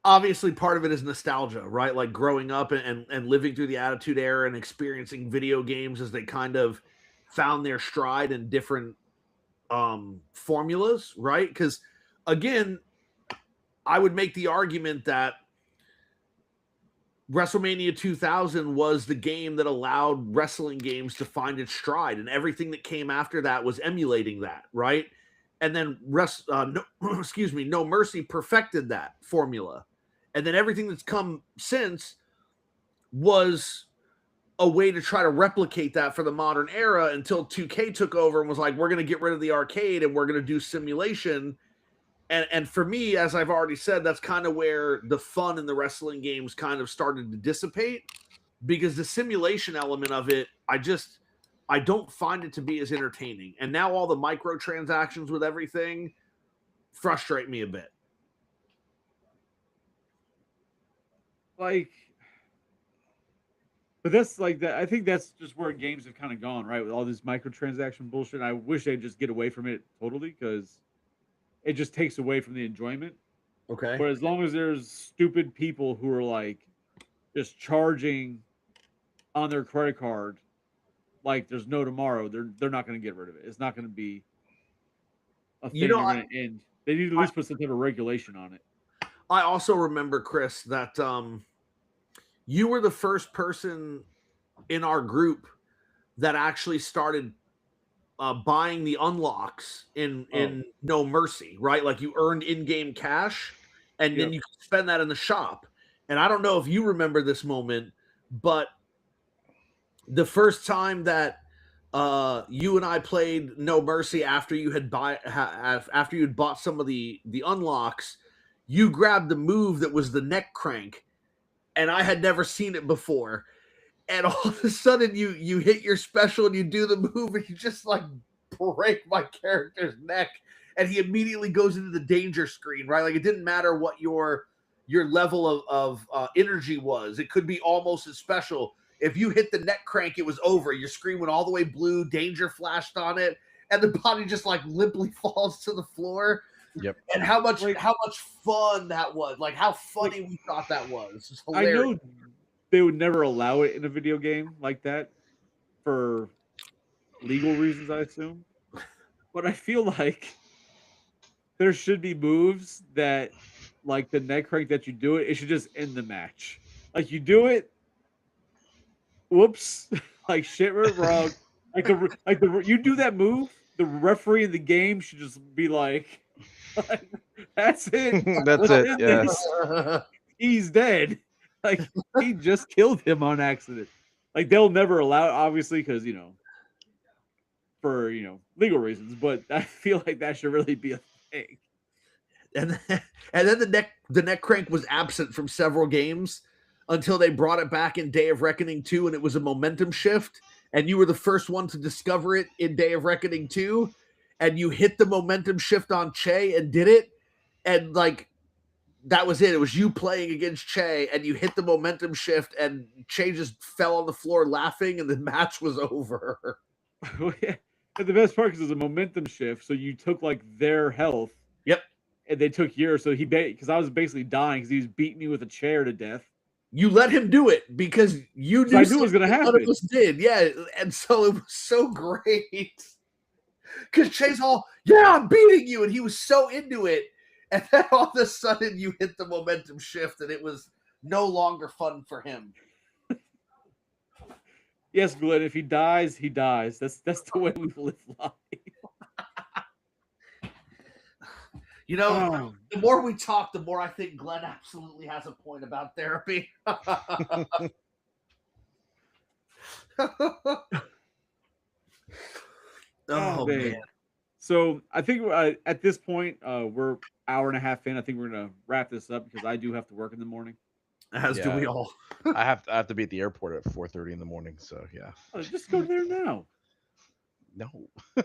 obviously part of it is nostalgia, right? Like growing up and living through the Attitude Era and experiencing video games as they kind of found their stride in different formulas, right? Because again, I would make the argument that WrestleMania 2000 was the game that allowed wrestling games to find its stride, and everything that came after that was emulating that, right? And then No Mercy perfected that formula. And then everything that's come since was a way to try to replicate that for the modern era until 2K took over and was like, we're going to get rid of the arcade and we're going to do simulation. And for me, as I've already said, that's kind of where the fun in the wrestling games kind of started to dissipate, because the simulation element of it, I don't find it to be as entertaining. And now all the microtransactions with everything frustrate me a bit. Like, but that's like that. I think that's just where games have kind of gone, right? With all this microtransaction bullshit. I wish they'd just get away from it totally, because it just takes away from the enjoyment. Okay. But as long as there's stupid people who are like just charging on their credit card like there's no tomorrow, they're not going to get rid of it. It's not going to be a thing you're going to end. They need to at least put some type of regulation on it. I also remember, Chris, that you were the first person in our group that actually started buying the unlocks in No Mercy, right? Like you earned in-game cash, and then you could spend that in the shop. And I don't know if you remember this moment, but the first time that you and I played No Mercy after you had bought some of the unlocks, you grabbed the move that was the neck crank, and I had never seen it before. And all of a sudden you hit your special and you do the move and you just like break my character's neck, and he immediately goes into the danger screen, right? Like it didn't matter what your level of energy was. It could be almost as special. If you hit the neck crank, it was over. Your screen went all the way blue, danger flashed on it. and the body just like limply falls to the floor. Yep. And how much Like- fun that was. Like how funny we thought that was. It's I hilarious. know they would never allow it in a video game like that for legal reasons, I assume. But I feel like there should be moves that, like the neck crank that you do it should just end the match. Like you do it, whoops, like shit went wrong. You do that move, the referee in the game should just be like that's it. That's Let's it. end Yeah. this. He's dead. Like he just killed him on accident. Like they'll never allow it, obviously, because for legal reasons. But I feel like that should really be a thing. And then the neck crank was absent from several games until they brought it back in Day of Reckoning 2, and it was a momentum shift. And you were the first one to discover it in Day of Reckoning 2, and you hit the momentum shift on Che and did it, and like that was it. It was you playing against Che, and you hit the momentum shift, and Che just fell on the floor laughing, and the match was over. Yeah. And the best part is it was a momentum shift, so you took like their health. Yep. And they took yours, so because I was basically dying because he was beating me with a chair to death. You let him do it because you knew I knew it was going to none happen. of us did, yeah, and so it was so great because Che's all, yeah, I'm beating you, and he was so into it, and then all of a sudden you hit the momentum shift, and it was no longer fun for him. Yes, Glenn. If he dies, he dies. That's the way we live life. The more we talk, the more I think Glenn absolutely has a point about therapy. Oh man. So I think at this point, we're hour and a half in. I think we're gonna wrap this up because I do have to work in the morning. As do we all. I have to be at the airport at 4:30 in the morning. So yeah. Oh, just go there now. No.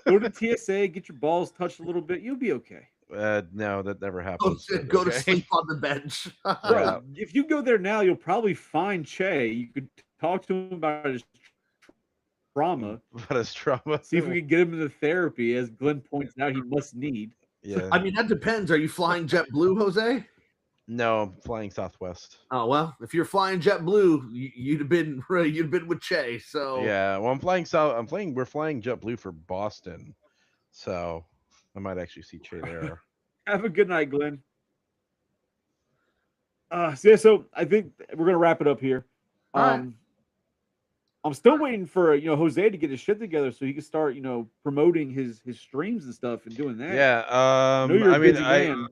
Go to TSA, get your balls touched a little bit. You'll be okay. No, that never happens. Go to sleep on the bench. Bro, if you go there now, you'll probably find Che. You could talk to him about his trauma. About his trauma. See if we can get him into therapy, as Glenn points out he must need. Yeah. I mean, that depends. Are you flying JetBlue, Jose? No, I'm flying Southwest. Oh well, if you're flying JetBlue, you'd have been with Che. So yeah, well, we're flying JetBlue for Boston, so I might actually see Che there. Have a good night, Glenn. So I think we're gonna wrap it up here. All right. I'm still waiting for Jose to get his shit together so he can start promoting his streams and stuff and doing that. Yeah, I know you're a busy man.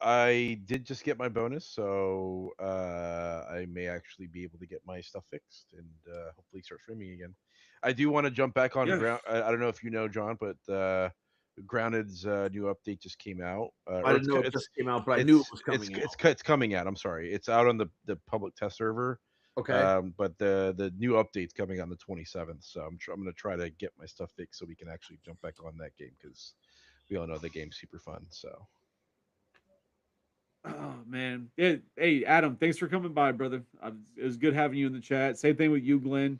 I did just get my bonus, so I may actually be able to get my stuff fixed and hopefully start streaming again. I do want to jump back on ground. I don't know if you know, John, but Grounded's new update just came out. I didn't know it just came out, but I knew it was coming out. It's coming out. I'm sorry, it's out on the public test server. Okay. But the new update's coming on the 27th, so I'm going to try to get my stuff fixed so we can actually jump back on that game because we all know the game's super fun. So. Oh man, yeah. Hey Adam, thanks for coming by, brother. It was good having you in the chat. Same thing with you, Glenn,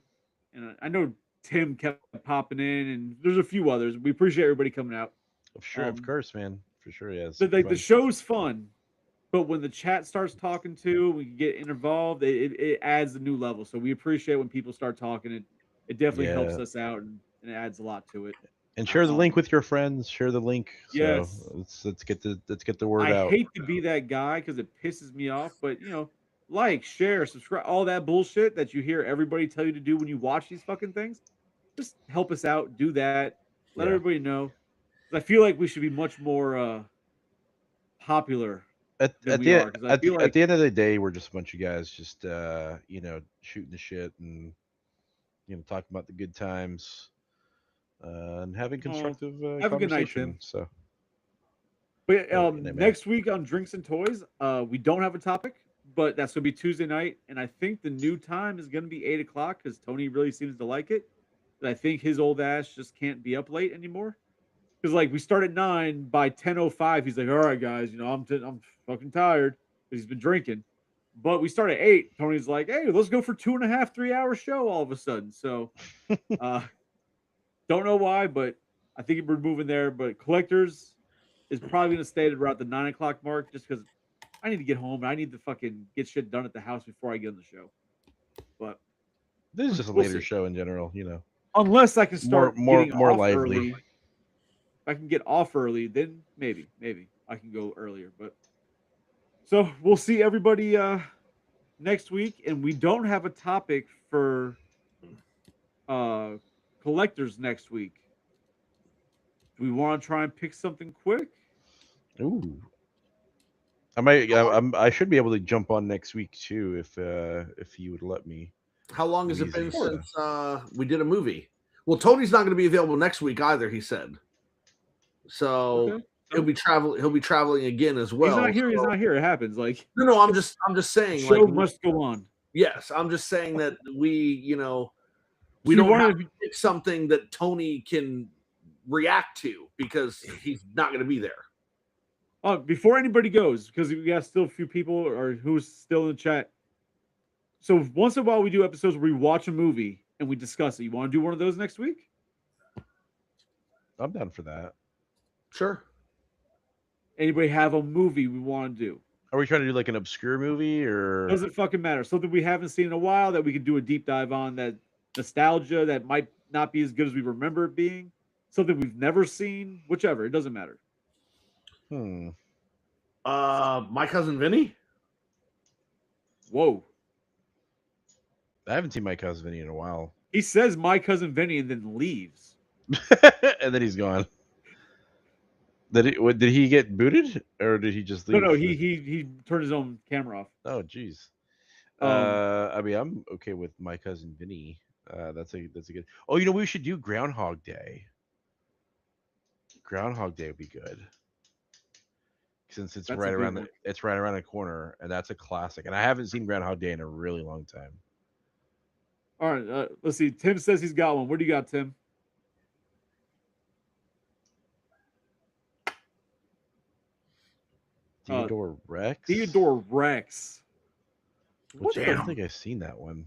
and I know Tim kept popping in, and there's a few others. We appreciate everybody coming out. Sure, of course, man. For sure, yes. But the show's fun. But when the chat starts talking too, we get involved. It adds a new level. So we appreciate when people start talking. It definitely helps us out, and it adds a lot to it. And share the link with your friends. Share the link. Yes. So let's get the word out. I hate to be that guy because it pisses me off. But like, share, subscribe, all that bullshit that you hear everybody tell you to do when you watch these fucking things. Just help us out. Do that. Let everybody know. I feel like we should be much more popular. At the end of the day, we're just a bunch of guys just shooting the shit and talking about the good times and having constructive have a good night, Tim. So but next week on Drinks and Toys, we don't have a topic, but that's gonna be Tuesday night, and I think the new time is gonna be 8 o'clock because Tony really seems to like it. But I think his old ass just can't be up late anymore. Because like we start at 9, by 10:05, he's like, "All right, guys, I'm fucking tired," because he's been drinking. But we start at 8. Tony's like, "Hey, let's go for 2.5, 3 hour show all of a sudden." So, don't know why, but I think we're moving there, but collectors is probably going to stay at around the 9 o'clock mark, just because I need to get home and I need to fucking get shit done at the house before I get on the show. But This is just a we'll later see. show in general, you know. Unless I can start getting more off lively. early. If I can get off early, then maybe I can go earlier. But so we'll see everybody next week, and we don't have a topic for collectors next week. Do we want to try and pick something quick? Ooh. I should be able to jump on next week too if you would let me. How long has it Easy. been since we did a movie? Well, Tony's not going to be available next week either. He said, so Okay. he'll be traveling again as well. He's not here. so- He's not here. It happens. Like No, I'm just the saying. show Like, must go on. yes, I'm just saying that we So don't wanted have to pick something that Tony can react to because he's not going to be there. Before anybody goes, because we got still a few people or who's still in the chat. So once in a while we do episodes where we watch a movie and we discuss it. You want to do one of those next week? I'm down for that. Sure. Anybody have a movie we want to do? Are we trying to do like an obscure movie or Doesn't fucking matter. Something we haven't seen in a while that we could do a deep dive on, that nostalgia that might not be as good as we remember it being. Something we've never seen, whichever. It doesn't matter. My Cousin Vinny? Whoa. I haven't seen My Cousin Vinny in a while. He says My Cousin Vinny and then leaves. And then he's gone. Did he get booted or did he just leave? No, he turned his own camera off. Oh, jeez. I mean, I'm okay with My Cousin Vinny. That's a good. Oh, you know, we should do Groundhog Day. Groundhog Day would be good. Since it's That's a right good around one. it's right around the corner, and that's a classic. And I haven't seen Groundhog Day in a really long time. All right, let's see. Tim says he's got one. What do you got, Tim? Theodore Rex. Theodore Rex. Which I don't think I've seen that one.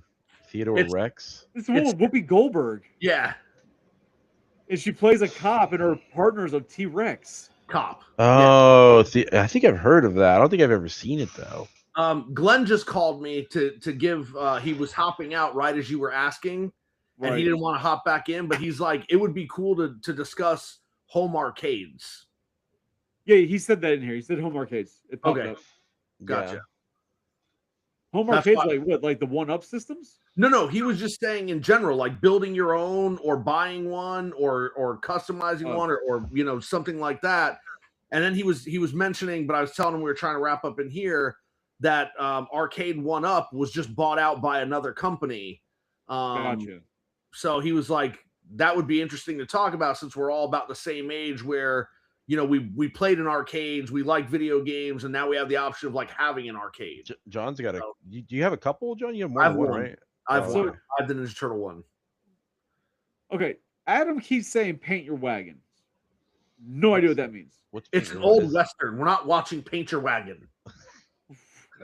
Theodore Rex. It's the one with Whoopi Goldberg. Yeah. And she plays a cop, and her partner's a T-Rex. Cop. Oh, I think I've heard of that. I don't think I've ever seen it though. Glenn just called me to give. He was hopping out right as you were asking, and he didn't want to hop back in. But he's like, it would be cool to discuss home arcades. Yeah, he said that in here. He said home arcades. It popped Okay. up. Gotcha. Yeah. Home That's arcades, why- like what? Like the one-up systems? No. He was just saying in general, like building your own or buying one or customizing one or something like that. And then he was mentioning, but I was telling him we were trying to wrap up in here that Arcade 1UP was just bought out by another company. Gotcha. So he was like, that would be interesting to talk about since we're all about the same age where, we played in arcades, we like video games, and now we have the option of like having an arcade. John's got do you have a couple, John? You have more I than have one, one. right? I have Oh, one. okay. I have the Ninja Turtle one. Okay, Adam keeps saying paint your wagon. No idea what that means. It's an old Western. We're not watching Paint Your Wagon.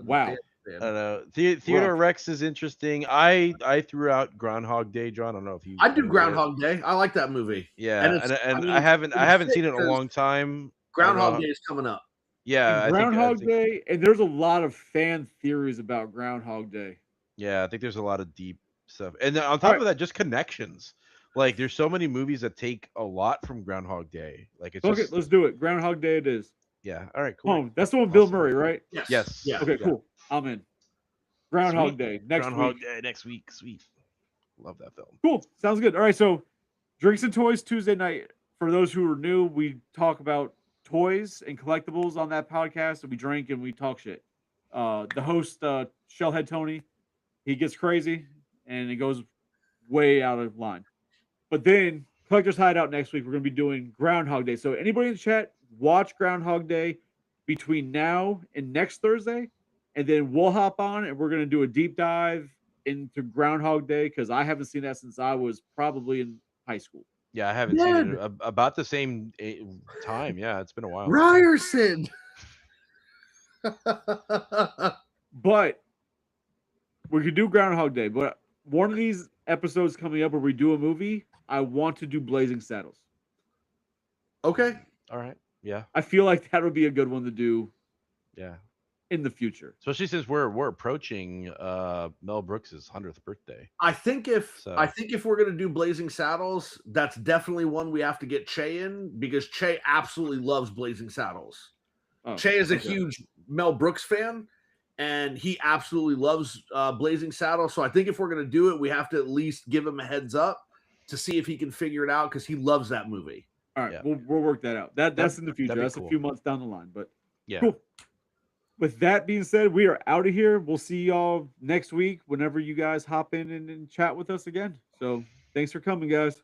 Wow. I don't know. Theodore Rex is interesting. I threw out Groundhog Day, John. I don't know if you. I do Groundhog Day. I like that movie. Yeah, and I haven't seen it in a long time. Groundhog Day is coming up. And Yeah, Groundhog Day, and there's a lot of fan theories about Groundhog Day. Yeah, I think there's a lot of deep stuff, and then on top of that, just connections. Like, there's so many movies that take a lot from Groundhog Day. Like, it's Okay, let's do it. Groundhog Day it is. Yeah. All right. Cool. Oh, that's the one with Bill Murray, right? Yes. Yeah. Okay, cool. I'm in. Groundhog Day next Groundhog week. Day next week. Sweet. Love that film. Cool. Sounds good. All right. So, Drinks and Toys Tuesday night. For those who are new, we talk about toys and collectibles on that podcast, and we drink and we talk shit. The host, Shellhead Tony, he gets crazy and it goes way out of line. But then Collector's Hideout next week, we're going to be doing Groundhog Day. So anybody in the chat, watch Groundhog Day between now and next Thursday, and then we'll hop on and we're going to do a deep dive into Groundhog Day because I haven't seen that since I was probably in high school. Yeah, I haven't seen it about the same time. Yeah, it's been a while. Ryerson. But we could do Groundhog Day. But one of these episodes coming up where we do a movie, I want to do Blazing Saddles. Okay. All right. Yeah. I feel like that would be a good one to do Yeah. in the future. Especially since we're approaching Mel Brooks's 100th birthday. I think if So we're gonna do Blazing Saddles, that's definitely one we have to get Che in because Che absolutely loves Blazing Saddles. Oh, Che is a okay. huge Mel Brooks fan, and he absolutely loves Blazing Saddles. So I think if we're gonna do it, we have to at least give him a heads up to see if he can figure it out because he loves that movie. All right, Yeah. we'll work that out. That's in the future. that'd be That's a cool. few months down the line. But yeah. cool. With that being said, we are out of here. We'll see y'all next week whenever you guys hop in and chat with us again. So thanks for coming, guys.